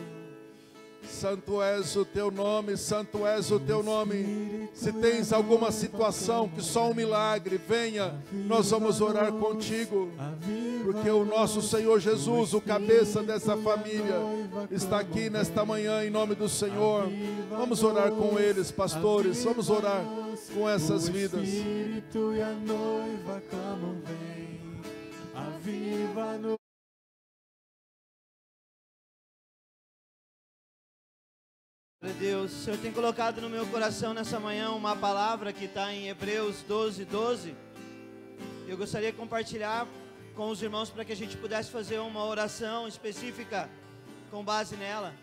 Santo és o teu nome, santo és o teu nome. Se tens alguma situação que só um milagre, venha, nós vamos orar contigo, porque o nosso Senhor Jesus, o cabeça dessa família, está aqui nesta manhã em nome do Senhor. Vamos orar com eles, pastores, vamos orar com essas vidas. Espírito e a noiva clamam, vem, aviva no Deus, o Senhor tem colocado no meu coração nessa manhã uma palavra que está em Hebreus 12:12. Eu gostaria de compartilhar com os irmãos para que a gente pudesse fazer uma oração específica com base nela.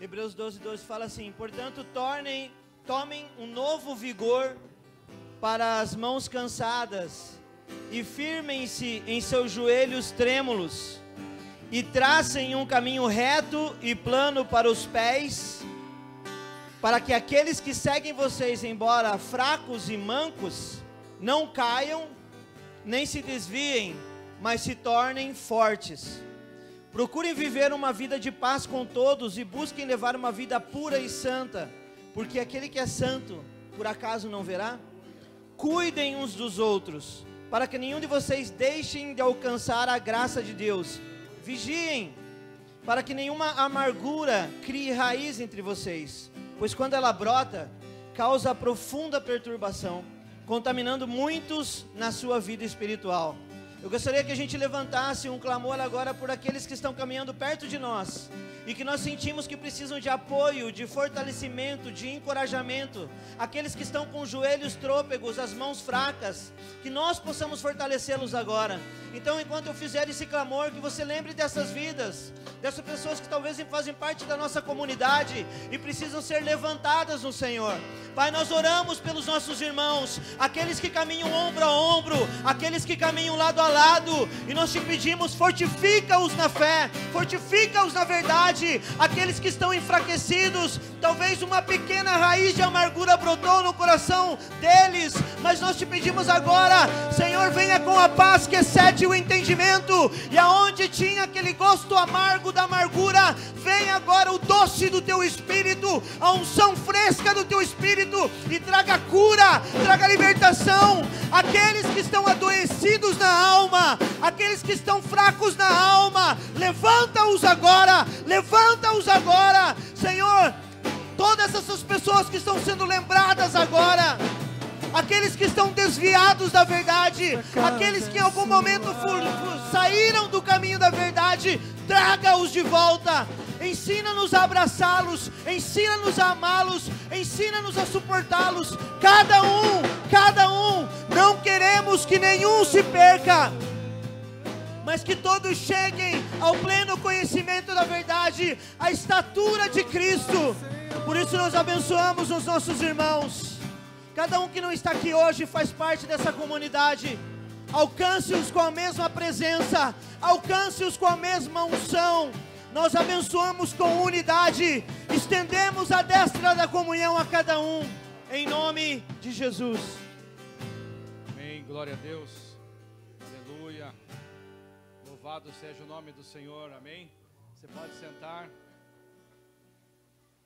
Hebreus 12:12 fala assim: portanto, tomem um novo vigor para as mãos cansadas e firmem-se em seus joelhos trêmulos e tracem um caminho reto e plano para os pés, para que aqueles que seguem vocês, embora fracos e mancos, não caiam, nem se desviem, mas se tornem fortes. Procurem viver uma vida de paz com todos e busquem levar uma vida pura e santa, porque aquele que é santo, por acaso não verá? Cuidem uns dos outros, para que nenhum de vocês deixem de alcançar a graça de Deus. Vigiem, para que nenhuma amargura crie raiz entre vocês, pois quando ela brota, causa profunda perturbação, contaminando muitos na sua vida espiritual. Eu gostaria que a gente levantasse um clamor agora por aqueles que estão caminhando perto de nós e que nós sentimos que precisam de apoio, de fortalecimento, de encorajamento, aqueles que estão com os joelhos trôpegos, as mãos fracas, que nós possamos fortalecê-los agora. Então, enquanto eu fizer esse clamor, que você lembre dessas vidas, dessas pessoas que talvez fazem parte da nossa comunidade e precisam ser levantadas no Senhor. Pai, nós oramos pelos nossos irmãos, aqueles que caminham ombro a ombro, aqueles que caminham lado a lado, e nós te pedimos, fortifica-os na fé, fortifica-os na verdade, aqueles que estão enfraquecidos, talvez uma pequena raiz de amargura brotou no coração deles, mas nós te pedimos agora, Senhor, venha com a paz que excede o entendimento, e aonde tinha aquele gosto amargo da amargura, venha agora o doce do teu Espírito, a unção fresca do teu Espírito, e traga cura, traga libertação, aqueles que estão adoecidos na alma, aqueles que estão fracos na alma, levanta-os agora, Senhor, todas essas pessoas que estão sendo lembradas agora, aqueles que estão desviados da verdade, aqueles que em algum momento saíram do caminho da verdade, traga-os de volta, ensina-nos a abraçá-los, ensina-nos a amá-los, ensina-nos a suportá-los, cada um, não queremos que nenhum se perca, mas que todos cheguem ao pleno conhecimento da verdade, à estatura de Cristo. Por isso nós abençoamos os nossos irmãos, cada um que não está aqui hoje faz parte dessa comunidade, alcance-os com a mesma presença, alcance-os com a mesma unção, nós abençoamos com unidade, estendemos a destra da comunhão a cada um, em nome de Jesus. Amém, glória a Deus, aleluia, louvado seja o nome do Senhor, amém. Você pode sentar.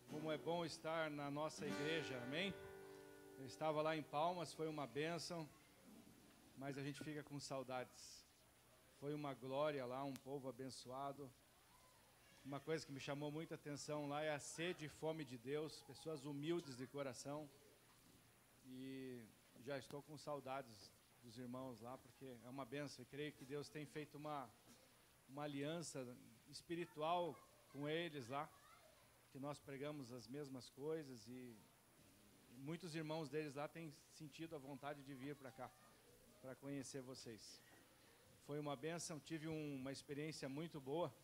Como é bom estar na nossa igreja, amém. Eu estava lá em Palmas, foi uma bênção, mas a gente fica com saudades. Foi uma glória lá, um povo abençoado. Uma coisa que me chamou muita atenção lá é a sede e fome de Deus, pessoas humildes de coração. E já estou com saudades dos irmãos lá, porque é uma bênção. Eu creio que Deus tem feito uma aliança espiritual com eles lá, que nós pregamos as mesmas coisas e muitos irmãos deles lá têm sentido a vontade de vir para cá, para conhecer vocês. Foi uma bênção, tive uma experiência muito boa.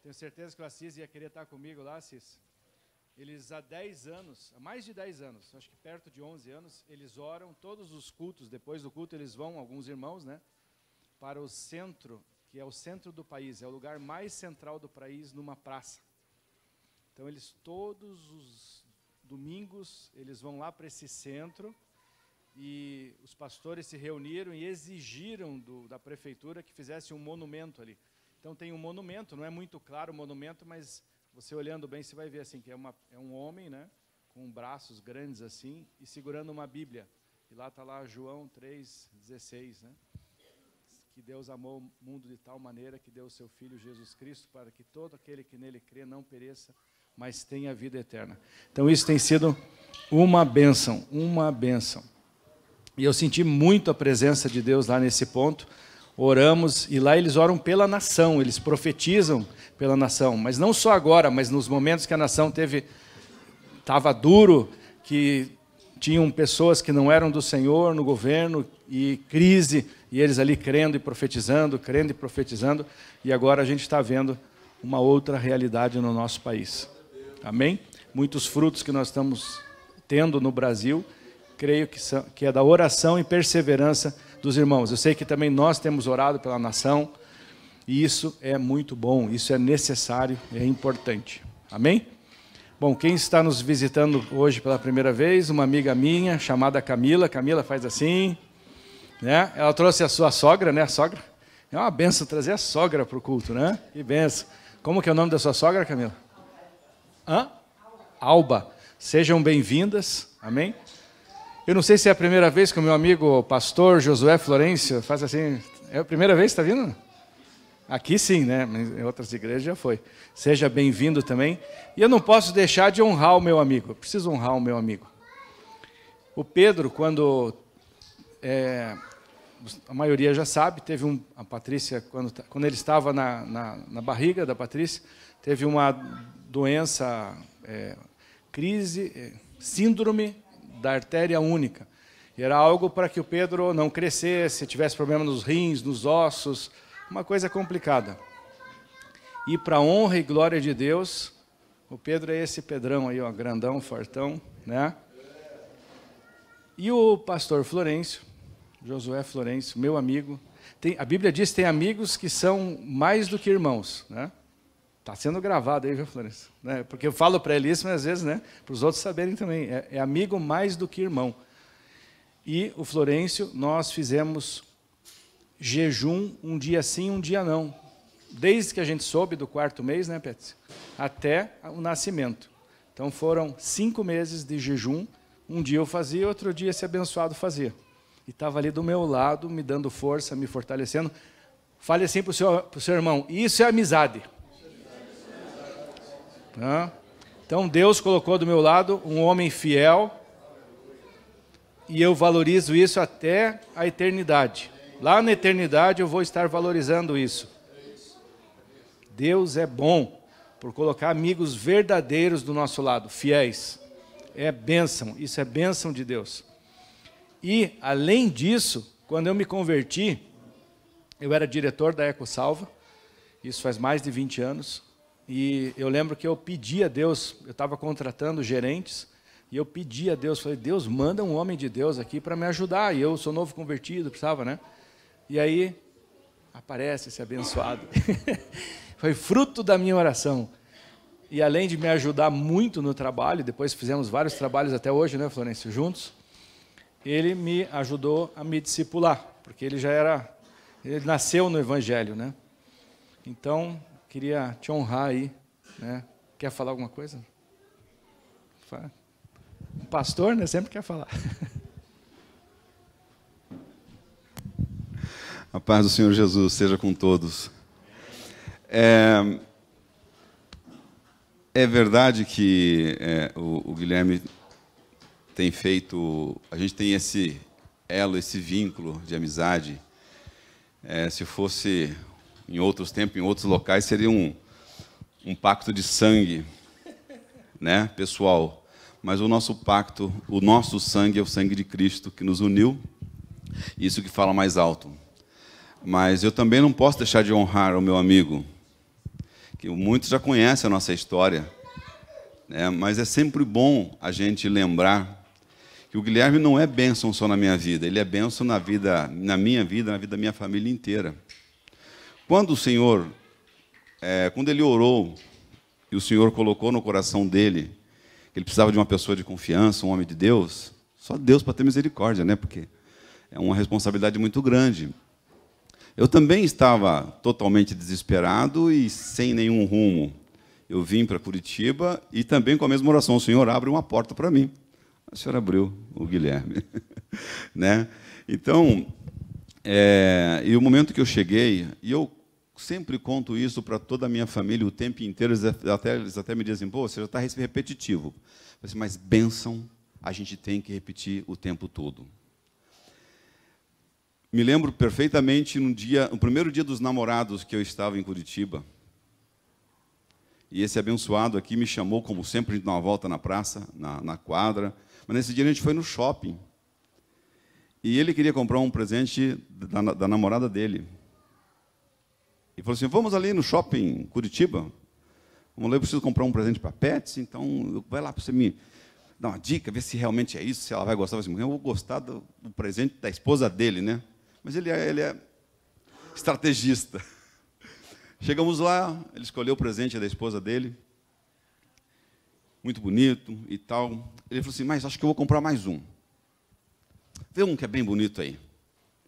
Tenho certeza que o Assis ia querer estar comigo lá, Assis. Eles há 10 anos, há mais de 10 anos, acho que perto de 11 anos, eles oram todos os cultos. Depois do culto eles vão, alguns irmãos, né, para o centro, que é o centro do país, é o lugar mais central do país, numa praça. Então eles todos os domingos, eles vão lá para esse centro e os pastores se reuniram e exigiram da prefeitura que fizesse um monumento ali. Então tem um monumento, não é muito claro o monumento, mas você olhando bem, você vai ver assim, que é um homem, né, com braços grandes assim, e segurando uma Bíblia. E lá está lá João 3,16, né? Que Deus amou o mundo de tal maneira que deu o seu Filho Jesus Cristo para que todo aquele que nele crê não pereça, mas tenha vida eterna. Então isso tem sido uma bênção, uma bênção. E eu senti muito a presença de Deus lá nesse ponto. Oramos, e lá eles oram pela nação, eles profetizam pela nação, mas não só agora, mas nos momentos que a nação estava duro, que tinham pessoas que não eram do Senhor no governo, e crise, e eles ali crendo e profetizando, e agora a gente está vendo uma outra realidade no nosso país. Amém? Muitos frutos que nós estamos tendo no Brasil, creio que é da oração e perseverança dos irmãos. Eu sei que também nós temos orado pela nação, e isso é muito bom, isso é necessário, é importante. Amém? Bom, quem está nos visitando hoje pela primeira vez, uma amiga minha chamada Camila. Camila faz assim, né? Ela trouxe a sua sogra, né? A sogra. É uma benção trazer a sogra para o culto, né? Que benção. Como que é o nome da sua sogra, Camila? Hã? Alba. Sejam bem-vindas. Amém? Eu não sei se é a primeira vez que o meu amigo pastor Josué Florencio faz assim. É a primeira vez que está vindo? Aqui sim, né? Em outras igrejas já foi. Seja bem-vindo também. E eu não posso deixar de honrar o meu amigo. Eu preciso honrar o meu amigo. O Pedro, quando... a maioria já sabe, teve a Patrícia, quando ele estava na barriga da Patrícia, teve uma doença, síndrome da artéria única. E era algo para que o Pedro não crescesse, tivesse problema nos rins, nos ossos, uma coisa complicada. E para a honra e glória de Deus, o Pedro é esse Pedrão aí, ó, grandão, fortão, né? E o pastor Florencio, Josué Florencio, meu amigo, a Bíblia diz que tem amigos que são mais do que irmãos, né? Está sendo gravado aí, viu, Florencio? Né? Porque eu falo para ele isso, mas às vezes, né, para os outros saberem também, é amigo mais do que irmão. E o Florencio, nós fizemos jejum um dia sim, um dia não. Desde que a gente soube do 4º mês, né, Pets? Até o nascimento. Então foram 5 meses de jejum. Um dia eu fazia, outro dia esse abençoado fazia. E estava ali do meu lado, me dando força, me fortalecendo. Fale assim para o seu irmão, isso é amizade. Então Deus colocou do meu lado um homem fiel, e eu valorizo isso até a eternidade. Lá na eternidade eu vou estar valorizando isso. Deus é bom por colocar amigos verdadeiros do nosso lado, fiéis. É bênção, isso é bênção de Deus. E, além disso, quando eu me converti, eu era diretor da EcoSalva, isso faz mais de 20 anos, e eu lembro que eu pedi a Deus, eu estava contratando gerentes, e eu pedi a Deus, falei, Deus, manda um homem de Deus aqui para me ajudar, e eu sou novo convertido, precisava, né? E aí, aparece esse abençoado. Foi fruto da minha oração. E além de me ajudar muito no trabalho, depois fizemos vários trabalhos até hoje, né, Florencio, juntos, ele me ajudou a me discipular, porque ele nasceu no Evangelho, né? Então, queria te honrar aí, né? Quer falar alguma coisa? O pastor, né, sempre quer falar. A paz do Senhor Jesus seja com todos. É verdade que o Guilherme tem feito... A gente tem esse elo, esse vínculo de amizade. Se fosse em outros tempos, em outros locais, seria um pacto de sangue, né, pessoal. Mas o nosso pacto, o nosso sangue é o sangue de Cristo, que nos uniu. Isso que fala mais alto. Mas eu também não posso deixar de honrar o meu amigo, que muitos já conhecem a nossa história, né? Mas é sempre bom a gente lembrar que o Guilherme não é bênção só na minha vida, ele é bênção na minha vida, na vida da minha família inteira. Quando o Senhor, quando ele orou, e o Senhor colocou no coração dele que ele precisava de uma pessoa de confiança, um homem de Deus. Só Deus para ter misericórdia, né? Porque é uma responsabilidade muito grande. Eu também estava totalmente desesperado e sem nenhum rumo. Eu vim para Curitiba e também com a mesma oração: o Senhor abre uma porta para mim. O Senhor abriu, o Guilherme. Né? Então, e o momento que eu cheguei, e eu sempre conto isso para toda a minha família o tempo inteiro, eles até me dizem: pô, você já está repetitivo. Mas bênção a gente tem que repetir o tempo todo. Me lembro perfeitamente no primeiro dia dos namorados que eu estava em Curitiba. E esse abençoado aqui me chamou, como sempre, de dar uma volta na praça, na quadra. Mas nesse dia a gente foi no shopping. E ele queria comprar um presente da namorada dele. E falou assim: vamos ali no shopping Curitiba? Vamos lá, eu preciso comprar um presente para a Pets, então vai lá para você me dar uma dica, ver se realmente é isso, se ela vai gostar. Eu vou gostar do presente da esposa dele, né? Mas ele é estrategista. Chegamos lá, ele escolheu o presente da esposa dele, muito bonito e tal. Ele falou assim: mas acho que eu vou comprar mais um. Vê um que é bem bonito aí.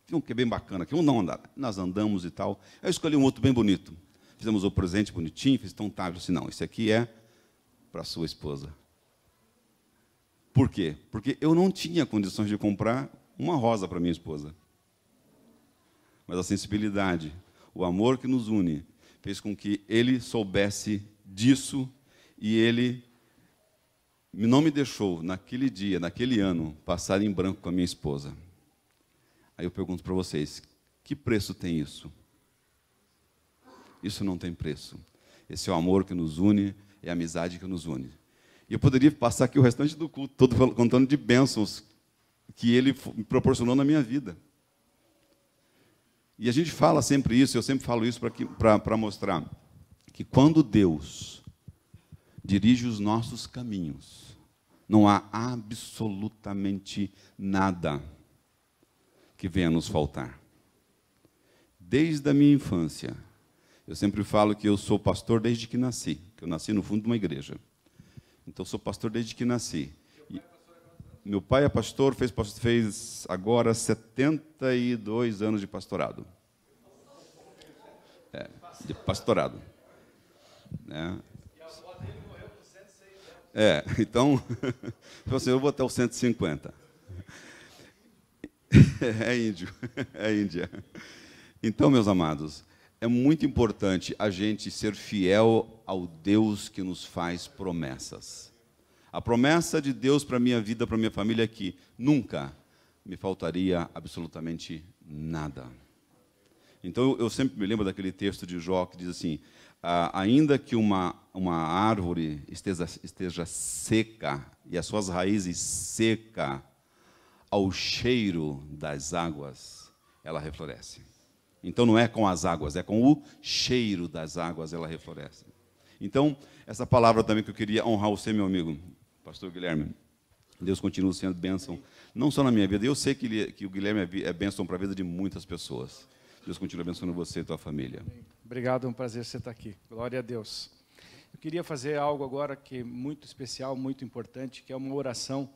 Vê um que é bem bacana aqui. Vamos dar uma andada. Nós andamos e tal. Eu escolhi um outro bem bonito. Fizemos o presente bonitinho, fiz tão tarde. Assim, não, esse aqui é para a sua esposa. Por quê? Porque eu não tinha condições de comprar uma rosa para minha esposa. Mas a sensibilidade, o amor que nos une, fez com que ele soubesse disso e ele não me deixou, naquele dia, naquele ano, passar em branco com a minha esposa. Aí eu pergunto para vocês: que preço tem isso? Isso não tem preço. Esse é o amor que nos une, é a amizade que nos une. E eu poderia passar aqui o restante do culto todo contando de bênçãos que ele me proporcionou na minha vida. E a gente fala sempre isso, eu sempre falo isso para mostrar que quando Deus dirige os nossos caminhos, não há absolutamente nada que venha nos faltar. Desde a minha infância, eu sempre falo que eu sou pastor desde que nasci, que eu nasci no fundo de uma igreja. Então, eu sou pastor desde que nasci. Meu pai é pastor, fez agora 72 anos de pastorado. De pastorado. Né? E a avó dele morreu com 106 anos. Então, eu vou até os 150. É índio, é Índia. Então, meus amados, é muito importante a gente ser fiel ao Deus que nos faz promessas. A promessa de Deus para a minha vida, para a minha família é que nunca me faltaria absolutamente nada. Então, eu sempre me lembro daquele texto de Jó que diz assim: ainda que uma árvore esteja seca e as suas raízes secas, ao cheiro das águas, ela refloresce. Então, não é com as águas, é com o cheiro das águas ela refloresce. Então, essa palavra também que eu queria honrar você, meu amigo, pastor Guilherme. Deus continua sendo bênção, não só na minha vida. Eu sei que o Guilherme é bênção para a vida de muitas pessoas. Deus continua abençoando você e tua família. Obrigado, é um prazer você estar aqui. Glória a Deus. Eu queria fazer algo agora que é muito especial, muito importante, que é uma oração,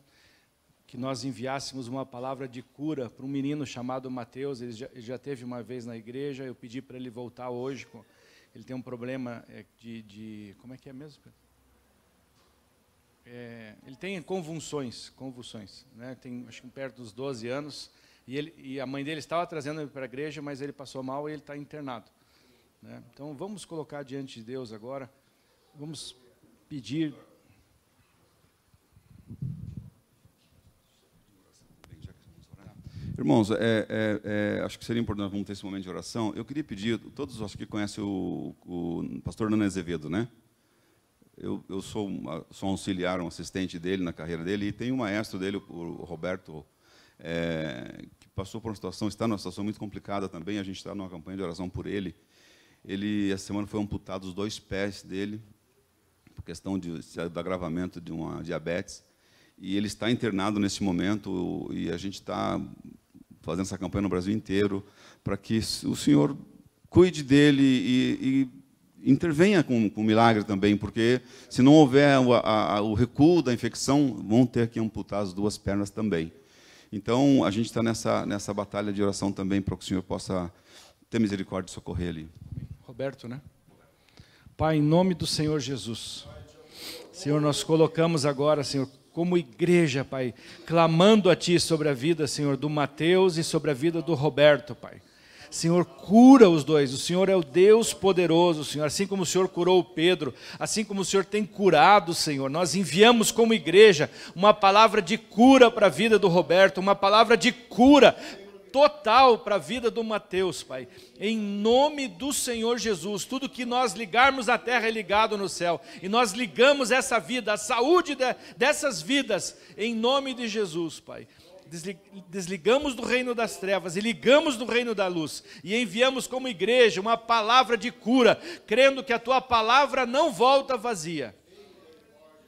que nós enviássemos uma palavra de cura para um menino chamado Mateus. Ele já teve uma vez na igreja, eu pedi para ele voltar hoje. Ele tem um problema como é que é mesmo? Ele tem convulsões, né? Tem, acho que perto dos 12 anos, e a mãe dele estava trazendo ele para a igreja, mas ele passou mal e ele está internado, né? Então, vamos colocar diante de Deus agora, vamos pedir. Irmãos, acho que seria importante vamos ter esse momento de oração. Eu queria pedir, todos acho que conhecem o pastor Nano Azevedo, né? Eu sou um auxiliar, um assistente dele na carreira dele, e tem um maestro dele, o Roberto, que passou por uma situação, está numa situação muito complicada também. A gente está numa campanha de oração por ele. Ele, essa semana, foi amputado os 2 pés dele, por questão do agravamento de uma diabetes, e ele está internado nesse momento, e a gente está fazendo essa campanha no Brasil inteiro, para que o Senhor cuide dele intervenha com milagre também, porque se não houver o recuo da infecção, vão ter que amputar as 2 pernas também. Então, a gente está nessa batalha de oração também, para que o Senhor possa ter misericórdia e socorrer ali. Roberto, né? Pai, em nome do Senhor Jesus, Senhor, nós colocamos agora, Senhor, como igreja, Pai, clamando a Ti sobre a vida, Senhor, do Mateus e sobre a vida do Roberto, Pai. Senhor, cura os dois, o Senhor é o Deus poderoso, Senhor, assim como o Senhor curou o Pedro, assim como o Senhor tem curado, Senhor, nós enviamos como igreja uma palavra de cura para a vida do Roberto, uma palavra de cura total para a vida do Mateus, Pai, em nome do Senhor Jesus. Tudo que nós ligarmos na terra é ligado no céu, e nós ligamos essa vida, a saúde dessas vidas, em nome de Jesus, Pai. Desligamos do reino das trevas e ligamos no reino da luz, e enviamos como igreja uma palavra de cura, crendo que a Tua palavra não volta vazia,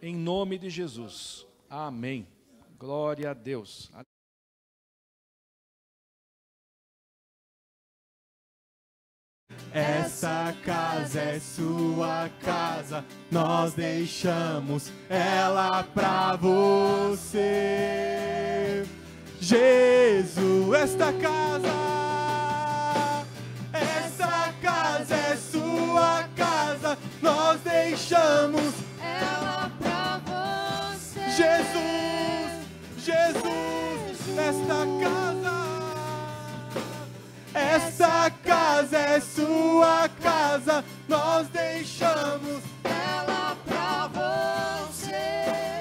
em nome de Jesus, amém, glória a Deus. Essa casa é sua casa, nós deixamos ela pra você. Jesus, esta casa é sua casa, nós deixamos ela pra você. Jesus, esta casa é sua casa, nós deixamos Ela pra você.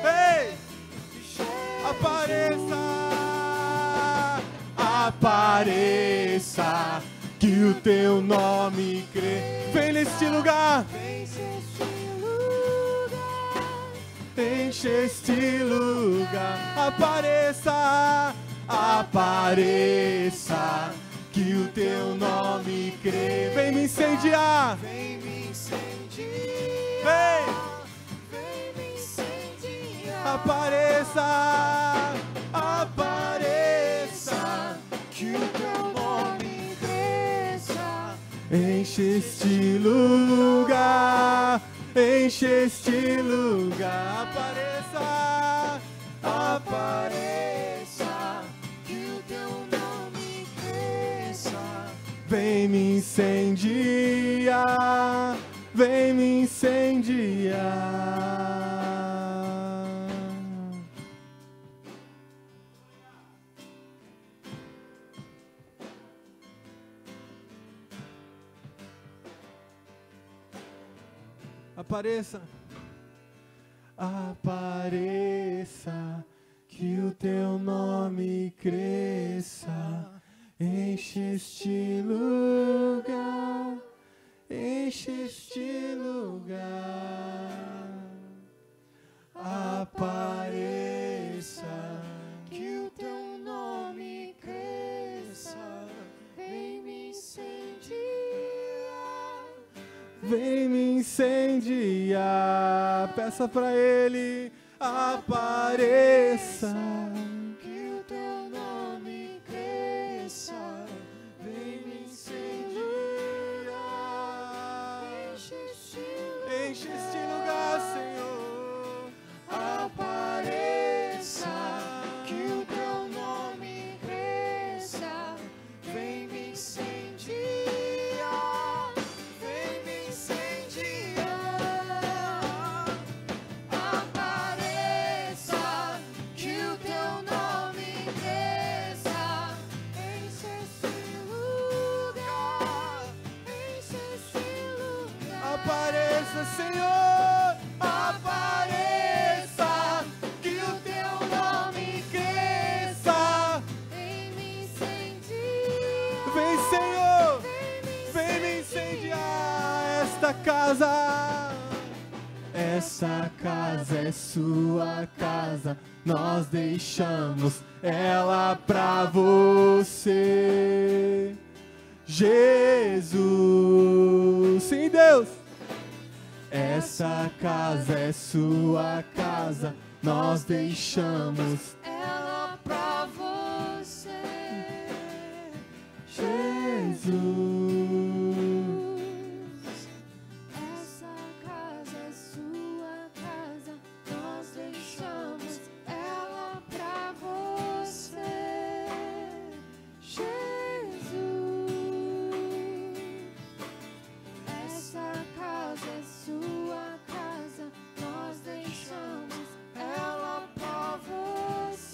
Ei! Apareça, que o teu nome crê. Vem neste lugar, enche este lugar. Apareça, que o teu nome crê. Vem me incendiar, Vem me incendiar. vem. Vem me incendiar. Apareça, Que o teu nome cresça. enche este lugar, enche este lugar. Apareça, Que o teu nome cresça. vem me incendiar, vem me incendiar. Apareça, que o teu nome cresça, enche este lugar, enche este lugar. Apareça, Que o teu nome cresça. Vem me incendiar. vem me incendiar. Peça pra ele, apareça. Que o teu nome cresça. Vem me incendiar. Enche este lugar, Senhor. Apareça, que o teu nome cresça. Vem me incendiar. Vem me incendiar. Apareça, que o teu nome cresça. Enche esse lugar. Enche esse lugar. Apareça, Senhor. Apareça, que o teu nome cresça. Vem me incendiar. Vem, Senhor, vem me incendiar esta casa. Essa casa é sua casa, nós deixamos ela pra você. Jesus, sim, Deus. Essa casa é sua casa, nós deixamos Ela pra você. Jesus.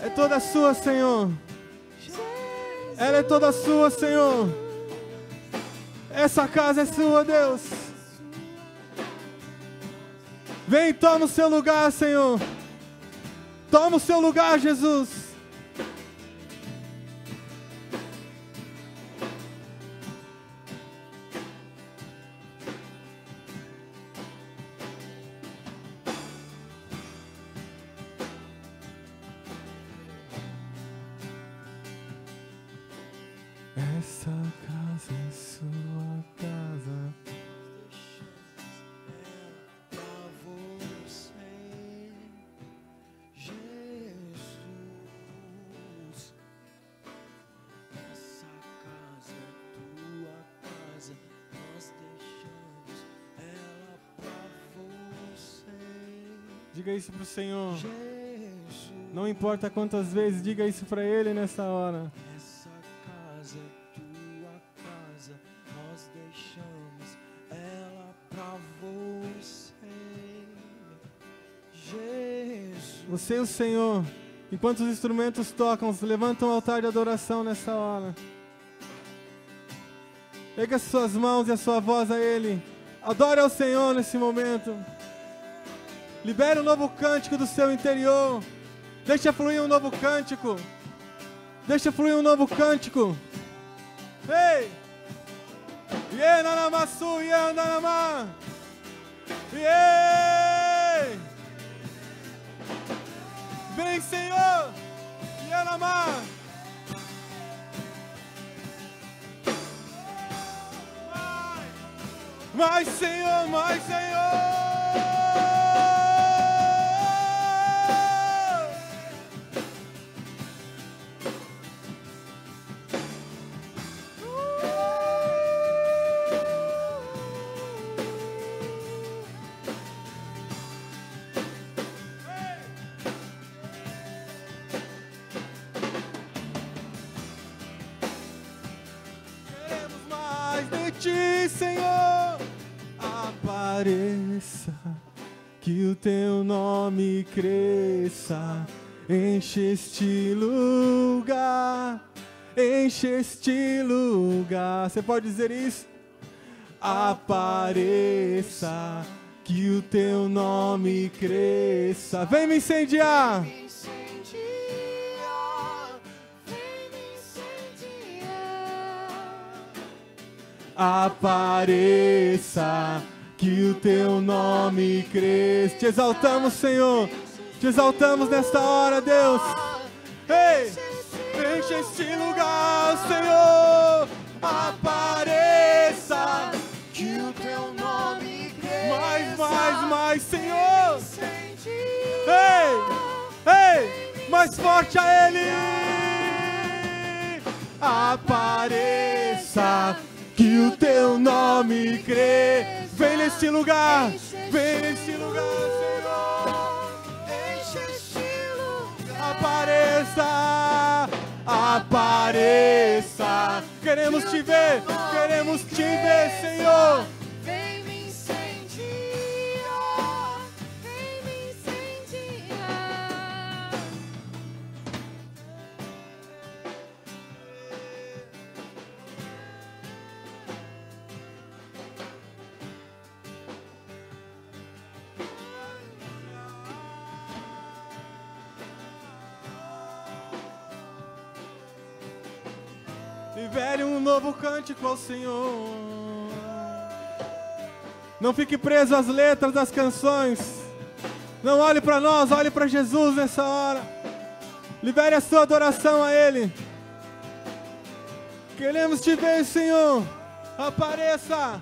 É toda sua, Senhor. Ela é toda sua, Senhor. Essa casa é sua, Deus. Vem, toma o seu lugar, Senhor. Toma o seu lugar, Jesus. Essa casa é sua casa. Diga isso pro Senhor. Não importa quantas vezes, diga isso para Ele nessa hora. Essa casa é tua casa, nós deixamos ela pra você. Jesus. Você e o Senhor, enquanto os instrumentos tocam, levantam um altar de adoração nessa hora. Pega as suas mãos e a sua voz a Ele. Adore ao Senhor nesse momento. Libere um novo cântico do seu interior. Deixa fluir um novo cântico. Deixa fluir um novo cântico. Ei! Yenanamassu, Yenanama. Ei! Vem, Senhor! Yenama. Mais, Senhor, mais, Senhor! Senhor, apareça, que o teu nome cresça, enche este lugar, enche este lugar. Você pode dizer isso? Apareça, que o teu nome cresça. Vem me incendiar. Apareça, que o teu nome cresça. Te exaltamos, Senhor. Te exaltamos nesta hora, Deus. Ei, enche este lugar, Senhor. Apareça, Que o teu nome cresça. mais, Senhor. Ei, mais forte a Ele. Apareça, que o teu nome cresça. Vem neste lugar, vem neste lugar, Senhor. Enche este lugar. Apareça, apareça. Queremos te ver, Senhor. Vem me incendiar, vem me incendiar. Libere um novo cântico ao Senhor. Não fique preso às letras das canções. Não olhe para nós, olhe para Jesus nessa hora. Libere a sua adoração a Ele. Queremos te ver, Senhor. Apareça.